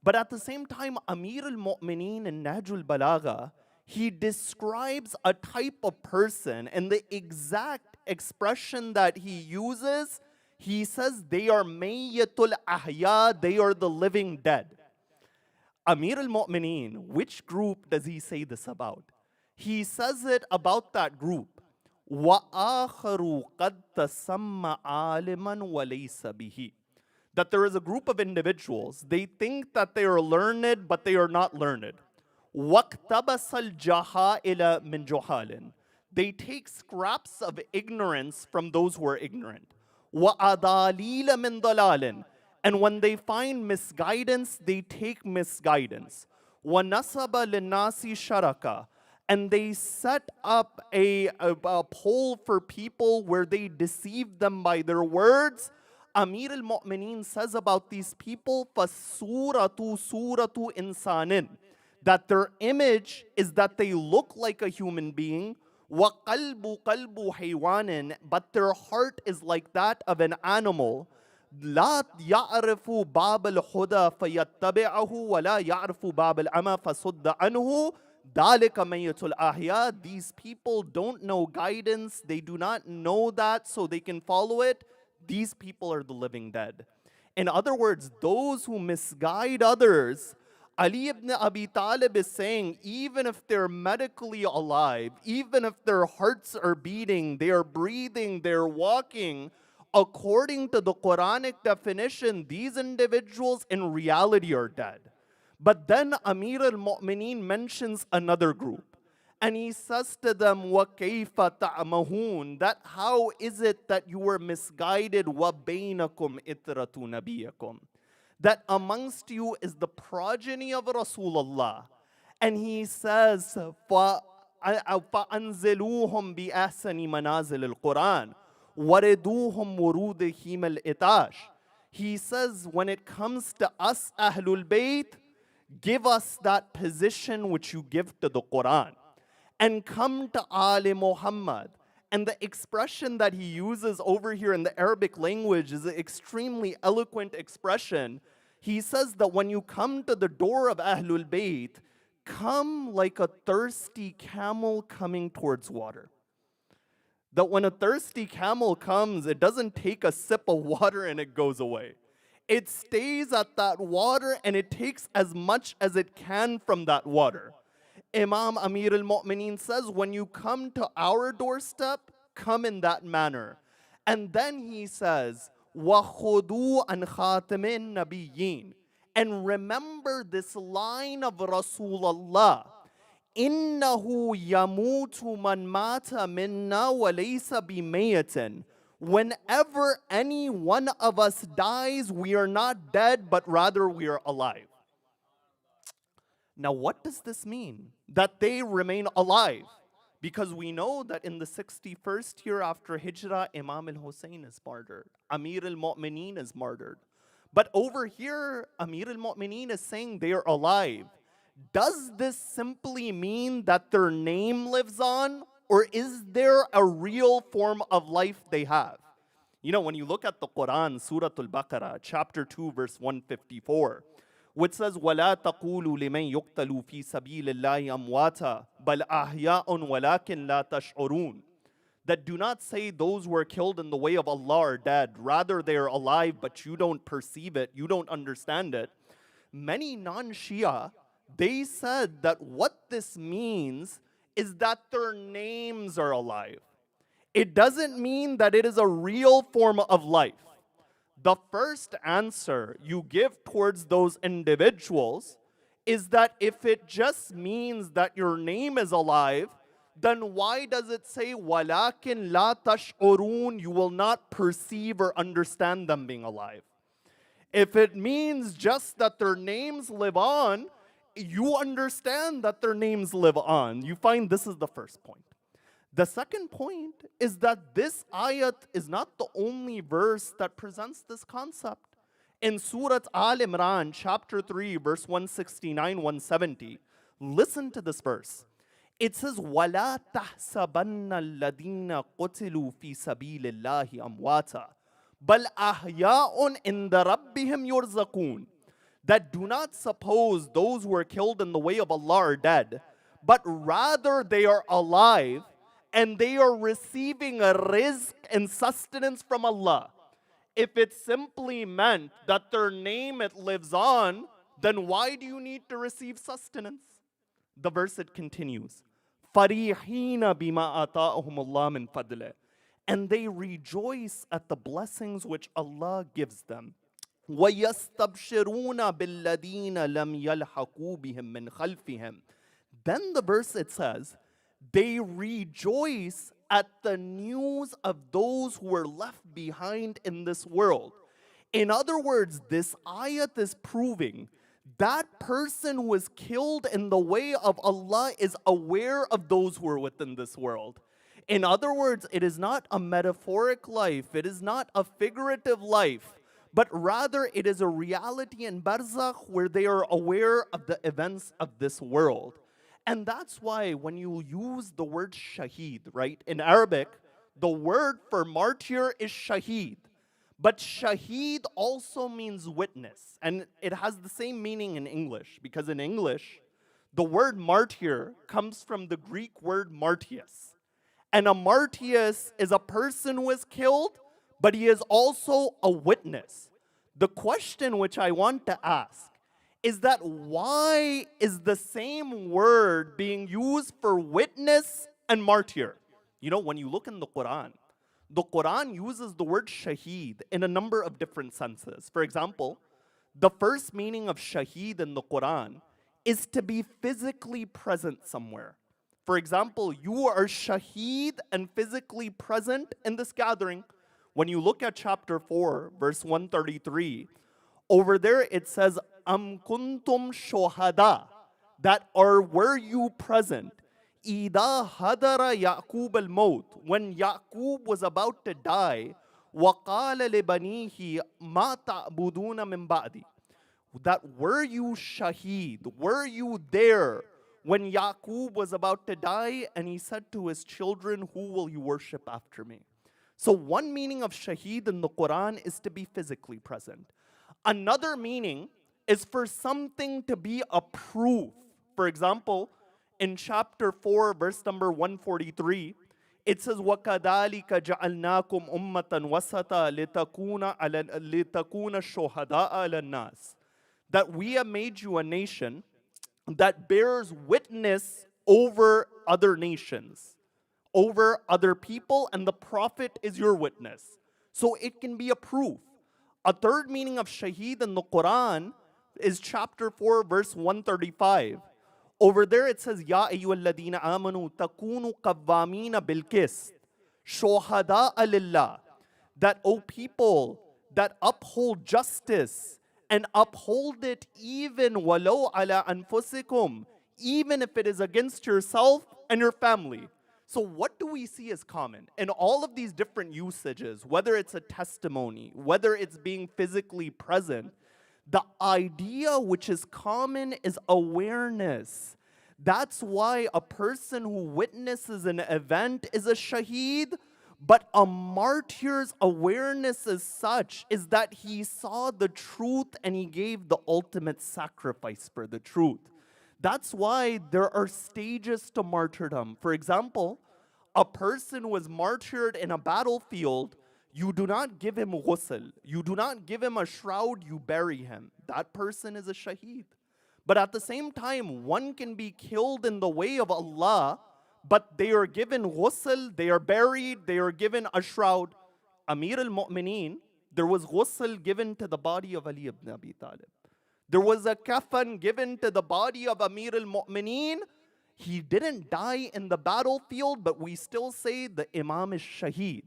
[SPEAKER 3] But at the same time, Amir al-Mu'mineen in Nahjul Balagha, he describes a type of person, and the exact expression that he uses, he says they are mayyatul ahya, they are the living dead. Amir al-Mu'mineen, which group does he say this about? He says it about that group. وَآخَرُ قَدْ تَسَمَّ عَالِمًا وَلَيْسَ بِهِ. That there is a group of individuals, they think that they are learned, but they are not learned. وَاقْتَبَسَ الْجَهَائِلَ مِنْ جُهَالٍ. They take scraps of ignorance from those who are ignorant. وَأَضَالِيلَ مِنْ ضَلَالٍ. And when they find misguidance, they take misguidance. وَنَصَبَ لِلنَّاسِ شَرَكًا. And they set up a poll for people where they deceive them by their words. Amir al-Mu'mineen says about these people, فَالسُّورَةُ سُورَةُ إِنسَانٍ. That their image is that they look like a human being. وَقَلْبُ قَلْبُ حَيْوَانٍ. But their heart is like that of an animal. لا يعرف باب الهدى فيتبعه ولا يعرف باب العمى فصد عنه ذلك ميت الأحياء. These people don't know guidance, they do not know that so they can follow it. These people are the living dead. In other words, those who misguide others, Ali ibn Abi Talib is saying, even if they're medically alive, even if their hearts are beating, they are breathing, they're walking, according to the Quranic definition, these individuals in reality are dead. But then Amir al-Mu'mineen mentions another group. And he says to them, وَكَيْفَ تَعْمَهُونَ. That how is it that you were misguided? وَبَيْنَكُمْ إِتْرَةُ نَبِيَّكُمْ. That amongst you is the progeny of Rasulullah. And he says, فَأَنزِلُوهُمْ بِأَحْسَنِ مَنَازِلِ الْقُرْآنِ وَرِدُوهُمْ وُرُودِ هِيمَ الْإِتَاشِ. He says, when it comes to us, Ahlul Bayt, give us that position which you give to the Quran. And come to Ali Muhammad. And the expression that he uses over here in the Arabic language is an extremely eloquent expression. He says that when you come to the door of Ahlul Bayt, come like a thirsty camel coming towards water. That when a thirsty camel comes, it doesn't take a sip of water and it goes away. It stays at that water and it takes as much as it can from that water. Imam Amir al-Mu'mineen says, when you come to our doorstep, come in that manner. And then he says, وَخُذُوا عَنْ خَاتِمِ النَّبِيِّينَ. And remember this line of Rasulullah. إِنَّهُ يَمُوتُ مَنْ مَاتَ مِنَّا وَلَيْسَ بِمَيِّتٍ. Whenever any one of us dies, we are not dead, but rather we are alive. Now, what does this mean? That they remain alive. Because we know that in the 61st year after Hijrah, Imam al-Hussein is martyred. Amir al-Mu'mineen is martyred. But over here, Amir al-Mu'mineen is saying they are alive. Does this simply mean that their name lives on? Or is there a real form of life they have? You know, when you look at the Quran, Surah Al-Baqarah, chapter 2, verse 154, which says, وَلَا تَقُولُوا لِمَنْ يُقْتَلُوا فِي سَبِيلِ اللَّهِ أَمْوَاتًا بَلْ أَحْيَاءٌ وَلَكِنْ لَا تَشْعُرُونَ. That do not say those who are killed in the way of Allah are dead. Rather, they are alive, but you don't perceive it. You don't understand it. Many non-Shia, they said that what this means is that their names are alive. It doesn't mean that it is a real form of life. The first answer you give towards those individuals is that if it just means that your name is alive, then why does it say, وَلَكِنْ لَا تَشْعُرُونَ, you will not perceive or understand them being alive? If it means just that their names live on, you understand that their names live on. You find this is the first point. The second point is that this ayat is not the only verse that presents this concept. In Surah Al Imran, chapter 3, verse 169-170, listen to this verse. It says, وَلَا تَحْسَبَنَّ الَّذِينَ قُتِلُوا فِي سَبِيلِ اللَّهِ أَمْوَاتًا بَلْ أَحْيَاءٌ عِنْدَ رَبِّهِمْ يُرْزَقُونَ. That do not suppose those who are killed in the way of Allah are dead, but rather they are alive and they are receiving a rizq and sustenance from Allah. If it simply meant that their name it lives on, then why do you need to receive sustenance? The verse it continues. فَرِيحِينَ بِمَا آتَاءَهُمُ اللَّهُ مِنْ فَضْلِهِ. And they rejoice at the blessings which Allah gives them. وَيَسْتَبْشِرُونَ بِالَّذِينَ لَمْ يَلْحَقُوا بِهِمْ مِنْ خَلْفِهِمْ. Then the verse it says, they rejoice at the news of those who were left behind in this world. In other words, this ayat is proving that person who was killed in the way of Allah is aware of those who are within this world. In other words, it is not a metaphoric life, it is not a figurative life, but rather it is a reality in barzakh where they are aware of the events of this world. And that's why when you use the word shaheed, right? In Arabic, the word for martyr is shaheed. But shaheed also means witness. And it has the same meaning in English, because in English, the word martyr comes from the Greek word martyrs. And a martyrs is a person who is killed, but he is also a witness. The question which I want to ask is that why is the same word being used for witness and martyr? You know, when you look in the Quran uses the word shaheed in a number of different senses. For example, the first meaning of shaheed in the Quran is to be physically present somewhere. For example, you are shaheed and physically present in this gathering. When you look at chapter 4, verse 133, over there it says, Am kuntum shohada, that were you present? Ida hadara Yaqub al-maut, when Yaqub was about to die, وَقَالَ لِبَنِيهِ مَا تَعْبُدُونَ مِن بَعْدِي. That were you shaheed, were you there when Yaqub was about to die and he said to his children, who will you worship after me? So one meaning of shaheed in the Quran is to be physically present. Another meaning is for something to be a proof. For example, in chapter 4, verse number 143, it says, وَكَذَلِكَ جَعَلْنَاكُمْ أُمَّةً وَسَطًا لِتَكُونَ الشُّهَدَاءَ عَلَى النَّاسِ. That we have made you a nation that bears witness over other nations, over other people, and the Prophet is your witness. So it can be a proof. A third meaning of shaheed in the Quran is chapter 4, verse 135. Over there it says, Ya ayyuhalladhina amanu takunu qawwamina bilqist shuhada'a lillah. That, O people that uphold justice and uphold it even walau ala anfusikum, even if it is against yourself and your family. So what do we see as common in all of these different usages, whether it's a testimony, whether it's being physically present? The idea which is common is awareness. That's why a person who witnesses an event is a shaheed, but a martyr's awareness as such is that he saw the truth and he gave the ultimate sacrifice for the truth. That's why there are stages to martyrdom. For example, a person who is martyred in a battlefield, you do not give him ghusl, you do not give him a shroud, you bury him. That person is a shaheed. But at the same time, one can be killed in the way of Allah, but they are given ghusl, they are buried, they are given a shroud. Amir al-Mu'mineen, there was ghusl given to the body of Ali ibn Abi Talib. There was a kafan given to the body of Amir al-Mu'mineen. He didn't die in the battlefield, but we still say the Imam is shaheed.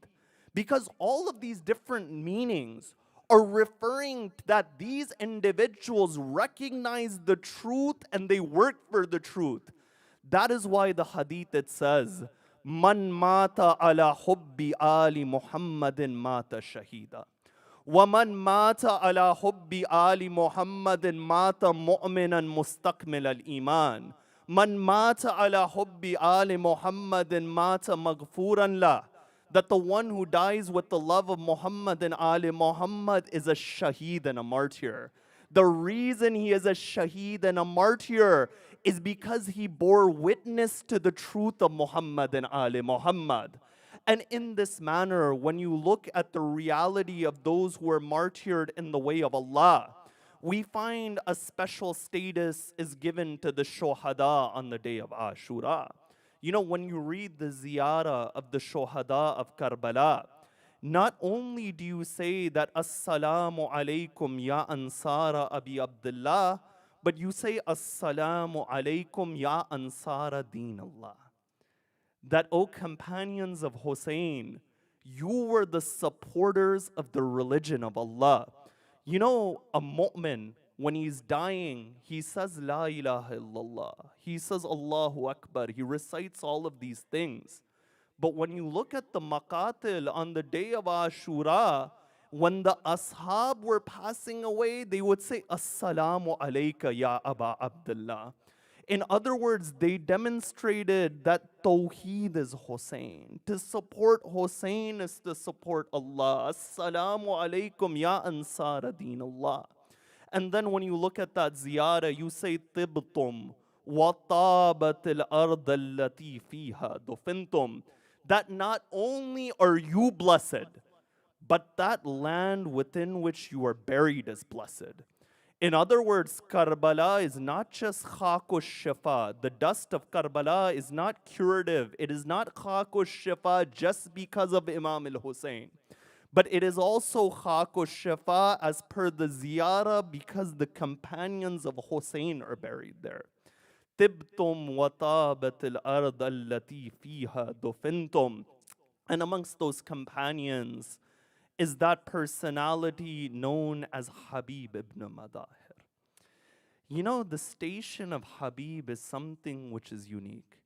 [SPEAKER 3] Because all of these different meanings are referring to that these individuals recognize the truth and they work for the truth. That is why the hadith it says, Man mata ala hubbi ali Muhammadin mata shahida. وَمَنْ مَاتَ عَلَى حُبِّ آلِ مُحَمَّدٍ مَاتَ مُؤْمِنًا مُسْتَكْمِلَ الْإِيمَانِ مَنْ مَاتَ عَلَى حُبِّ آلِ مُحَمَّدٍ مَاتَ مَغْفُورًا لَهُ. That the one who dies with the love of Muhammad and Ali Muhammad is a shaheed and a martyr. The reason he is a shaheed and a martyr is because he bore witness to the truth of Muhammad and Ali Muhammad. And in this manner, when you look at the reality of those who are martyred in the way of Allah, we find a special status is given to the shuhada on the day of Ashura. You know, when you read the ziyarah of the shuhada of Karbala, not only do you say that Assalamu alaikum ya ansara Abi Abdullah, but you say Assalamu alaikum ya ansara Deen Allah. That, O companions of Hussein, you were the supporters of the religion of Allah. You know, a mu'min, when he's dying, he says La ilaha illallah. He says Allahu Akbar. He recites all of these things. But when you look at the maqatil on the day of Ashura, when the ashab were passing away, they would say Assalamu alayka ya Aba Abdullah. In other words, they demonstrated that Tawheed is Hussein. To support Hussein is to support Allah. Assalamu alaikum ya ansara deen Allah. And then when you look at that ziyarah, you say Tibtum wa tabat al-ard allati fiha dufintum. That not only are you blessed, but that land within which you are buried is blessed. In other words, Karbala is not just khakush shifa. The dust of Karbala is not curative. It is not khakush shifa just because of Imam al-Hussein. But it is also khakush shifa as per the ziyarah because the companions of Hussein are buried there. Tibtum wa tabat al-ard allati fiha dufintum. And amongst those companions is that personality known as Habib ibn Madahir. You know, the station of Habib is something which is unique.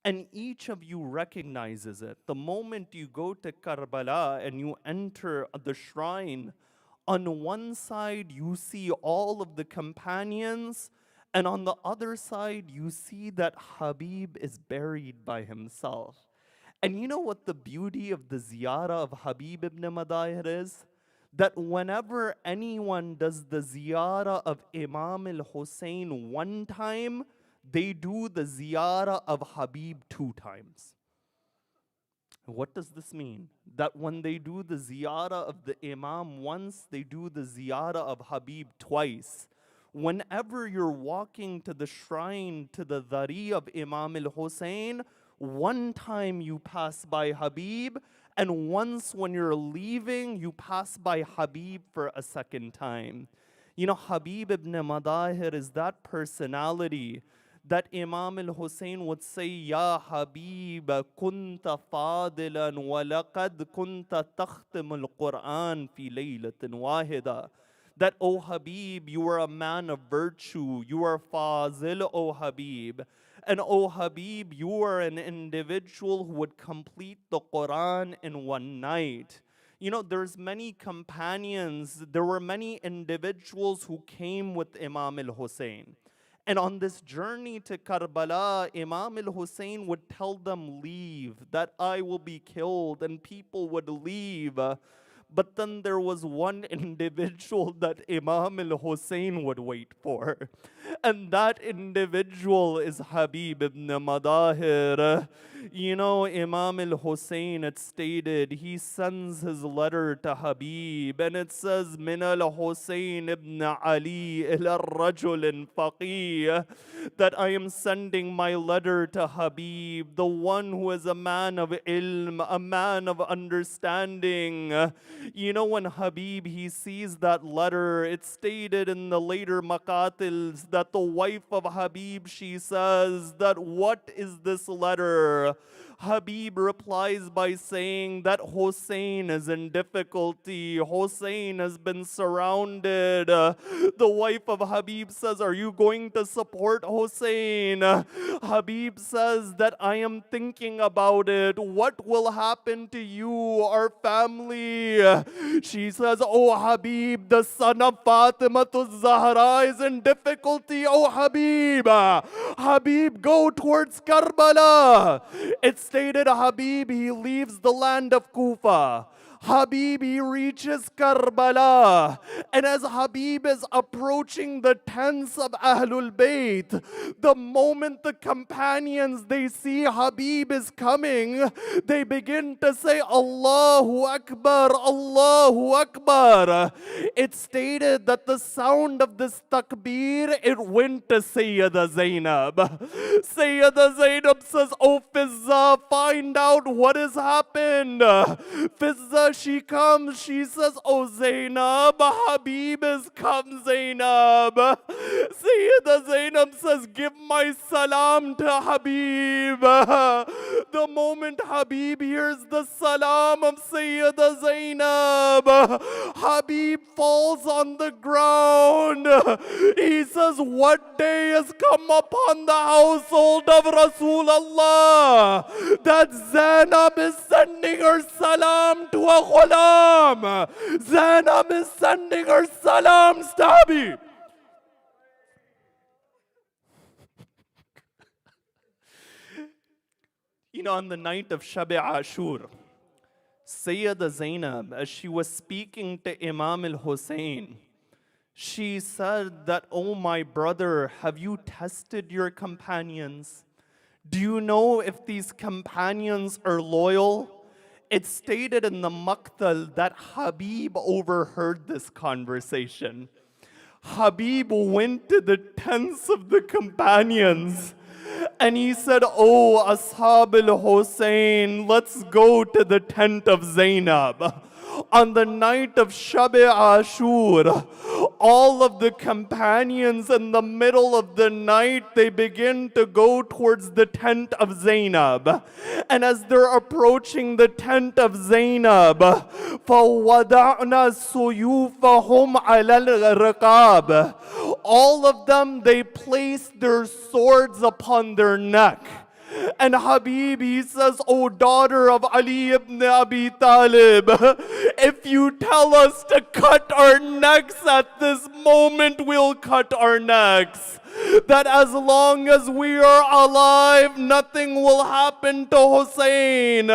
[SPEAKER 3] And each of you recognizes it. The moment you go to Karbala and you enter the shrine, on one side you see all of the companions, and on the other side you see that Habib is buried by himself. And you know what the beauty of the ziyarah of Habib ibn Madahir is? That whenever anyone does the ziyarah of Imam al-Hussein one time, they do the ziyarah of Habib 2 times. What does this mean? That when they do the ziyarah of the Imam once, they do the ziyarah of Habib twice. Whenever you're walking to the shrine, to the dhari of Imam al-Hussein, one time you pass by Habib, and once when you're leaving, you pass by Habib for a second time. You know, Habib ibn Madahir is that personality that Imam al-Hussein would say, Ya Habib, kunta fadilan wa laqad kunta takhtim al-Quran fi laylatin wahida. That, O Habib, you are a man of virtue, you are fazil, O Habib. And O Habib, you are an individual who would complete the Quran in one night. You know, there's many companions, there were many individuals who came with Imam al-Hussein. And on this journey to Karbala, Imam al-Hussein would tell them, leave, that I will be killed, and people would leave. But then there was one individual that Imam al-Hussein would wait for. And that individual is Habib ibn Madahir. You know, Imam al-Hussein, it stated, he sends his letter to Habib, and it says, Min al-Hussein ibn Ali ila rajulin faqih, that I am sending my letter to Habib, the one who is a man of ilm, a man of understanding. You know, when Habib, he sees that letter, it's stated in the later maqatils that the wife of Habib, she says that, what is this letter? Habib replies by saying that Hussein is in difficulty. Hussein has been surrounded. The wife of Habib says, are you going to support Hussein? Habib says that I am thinking about it. What will happen to you, our family? She says, oh Habib, the son of Fatima Zahra is in difficulty. Oh Habib, Habib, go towards Karbala. It's stated Habib, he leaves the land of Kufa. Habibi reaches Karbala, and as Habib is approaching the tents of Ahlul Bayt, the moment the companions, they see Habib is coming, they begin to say, Allahu Akbar, Allahu Akbar. It's stated that the sound of this takbir, it went to Sayyida Zainab. Sayyida Zainab says, oh Fizza, find out what has happened. Fizza, she comes, she says, oh Zainab, Habib has come, Zainab. Sayyida Zainab says, give my salam to Habib. The moment Habib hears the salam of Sayyida Zainab, Habib falls on the ground. He says, what day has come upon the household of Rasulullah that Zainab is sending her salam to a ghulam? Zainab is sending her salams to Habib. You know, on the night of Shab-e Ashur, Sayyida Zainab, as she was speaking to Imam al-Hussein, she said that, oh my brother, have you tested your companions? Do you know if these companions are loyal? It's stated in the Maqtal that Habib overheard this conversation. Habib went to the tents of the companions and he said, oh, Ashab al-Hussein, let's go to the tent of Zainab. On the night of Shab-e Ashur, all of the companions in the middle of the night, they begin to go towards the tent of Zainab. And as they're approaching the tent of Zainab, فَوَضَعْنَا سُيُوفَهُمْ عَلَى الرِّقَابِ, all of them, they placed their swords upon their neck. And Habib, he says, O daughter of Ali ibn Abi Talib, if you tell us to cut our necks at this moment, we'll cut our necks. That as long as we are alive, nothing will happen to Hussein.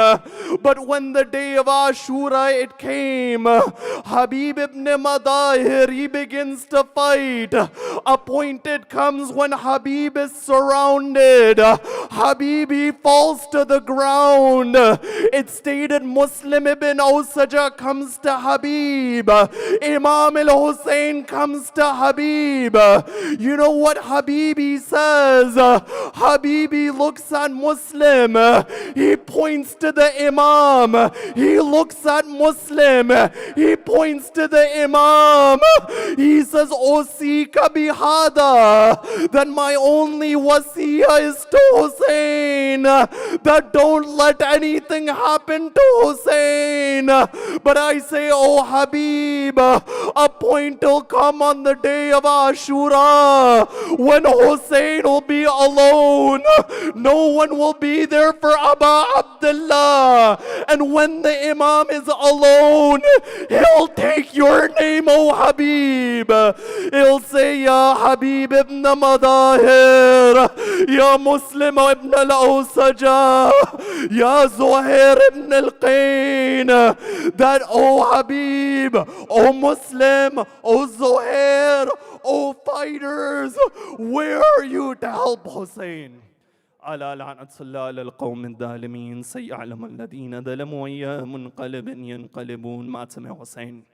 [SPEAKER 3] But when the day of Ashura it came, Habib ibn Madahir, he begins to fight. A point it comes when Habib is surrounded. Habib, he falls to the ground. It's stated Muslim ibn Awsaja comes to Habib. Imam al-Hussein comes to Habib. You know what Habibi says? Habibi looks at Muslim. He points to the Imam. He looks at Muslim. He points to the Imam. He says, Osika bihada, that my only wasiyah is to Hussein, that don't let anything happen to Hussein. But I say, oh Habib, a point will come on the day of Ashura when Hussein will be alone. No one will be there for Aba Abdullah. And when the Imam is alone, he'll take your name, O Habib. He'll say, Ya Habib ibn Madahir, Ya Muslim ibn al-Awsaja, Ya Zuhair ibn al-Qain, that, O Habib, O Muslim, O Zuhair, O fighters, where are you to help Hussein? على لعنة الله على القوم الظالمين سيعلم الذين ظلموا أي منقلب ينقلبون. ما سمع حسين.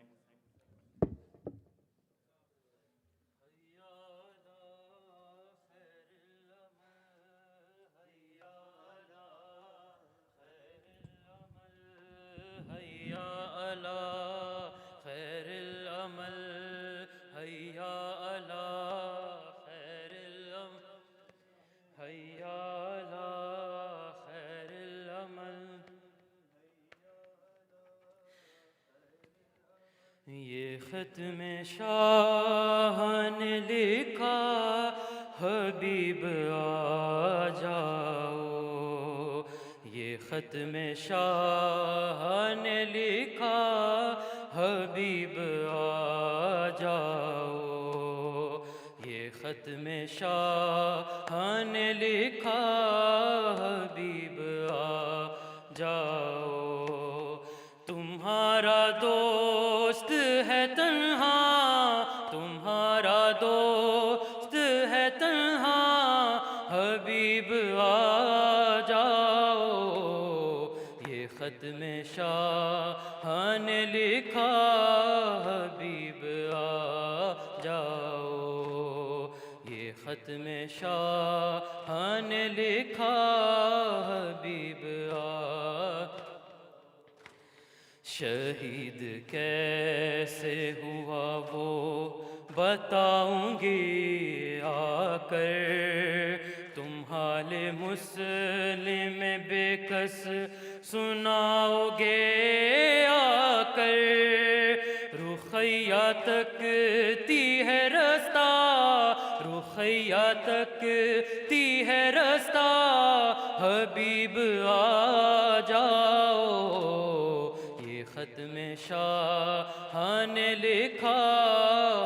[SPEAKER 4] ये ख़त्म शाह ने लिखा हबीब आ जाओ, ये ख़त्म शाह ने लिखा हबीब आ जाओ, ये ख़त्म शाह ने लिखा हबीब आ जाओ, तुम्हारा آ جاؤ، یہ خط میں شاہ نے لکھا حبیب آ جاؤ، یہ خط میں شاہ نے لکھا حبیب آ۔ شہید کیسے ہوا وہ بتاؤں گی آ کر، تم حال مسلم بے کس سناؤ گے آ کر، رخیہ تکتی ہے رستہ، رخیہ تکتی ہے رستہ، حبیب آ جاؤ، یہ خط میں شاہ نے لکھا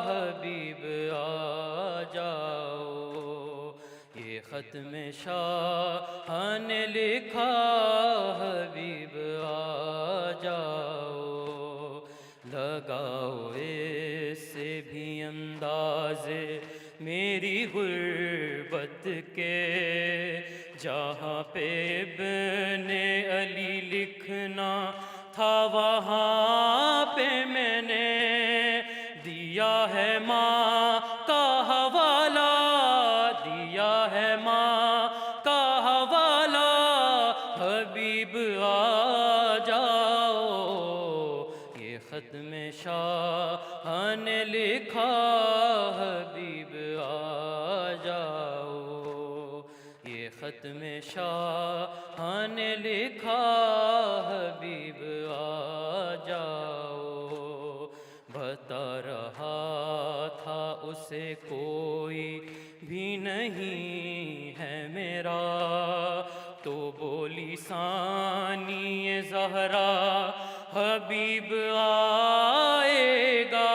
[SPEAKER 4] حبیب آ جاؤ، یہ خط میں شاہ نے لکھا حبیب آ جاؤ، لگاؤ اس سے بھی اندازے میری غربت کے، جہاں پہ ابن علی لکھنا تھا وہاں پہ میں نے دیا ہے ماں کا حوالہ، دیا ہے ماں کا حوالہ، حبیب آ جاؤ، یہ خط میں شاہ نے لکھا حبیب آ جاؤ، یہ خط میں شاہ نے لکھا حبیب آ جاؤ، بتا رہا تھا اسے کوئی بھی نہیں ہے میرا، تو بولی ثانی زہرا حبیب آئے گا،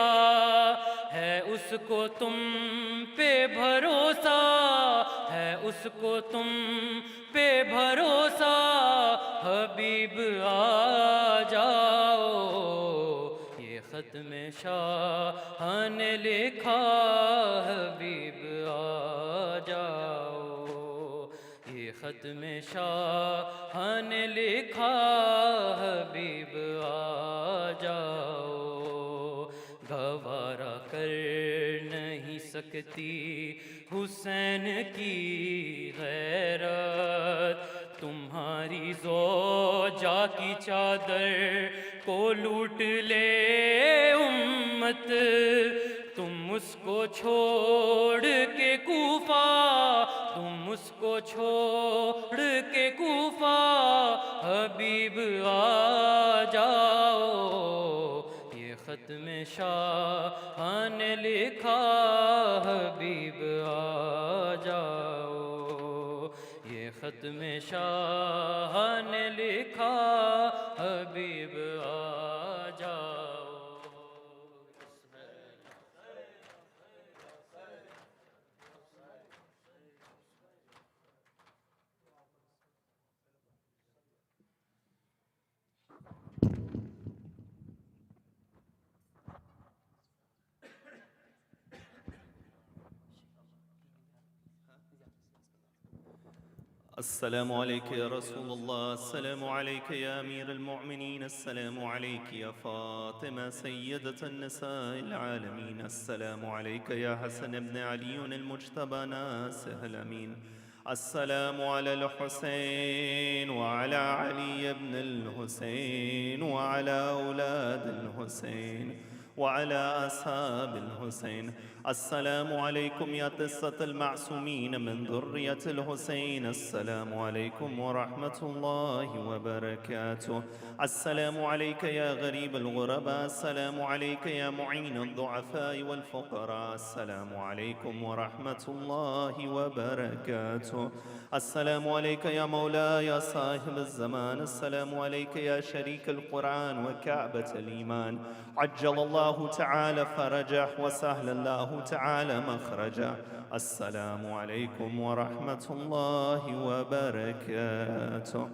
[SPEAKER 4] ہے اس کو تم پہ بھروسہ، ہے اس کو تم پہ بھروسہ، حبیب آ جاؤ، یہ خط میں شاہ نے لکھا حبیب آ جاؤ، یہ خط میں شاہ نے لکھا حبیب آ جاؤ، گوارا کر نہیں سکتی حسین کی غیرت، تمہاری زوجہ کی چادر کو لوٹ لے امت، تم اس کو چھوڑ کے کوفہ، تم اس کو چھوڑ کے کوفہ، حبیب آ جاؤ، یہ خط میں شاہ نے لکھا حبیب آ جاؤ، یہ خط میں شاہ نے لکھا حبیب آ جاؤ۔
[SPEAKER 3] السلام عليك يا رسول الله، السلام عليك يا أمير المؤمنين، السلام عليك يا فاطمة سيدة النساء العالمين، السلام عليك يا حسن بن علي المجتبى ناسه الأمين، السلام على الحسين وعلى علي بن الحسين وعلى أولاد الحسين وعلى أصحاب الحسين، السلام عليكم يا قصة المعصومين من ذرية الحسين، السلام عليكم ورحمة الله وبركاته، السلام عليك يا غريب الغرباء، السلام عليك يا معين الضعفاء والفقراء، السلام عليكم ورحمة الله وبركاته، السلام عليك يا مولاي صاحب الزمان، السلام عليك يا شريك القرآن وكعبة الإيمان، عجل الله تعالى فرجه وسهل الله تعالى مخرجه، السلام عليكم ورحمة الله وبركاته.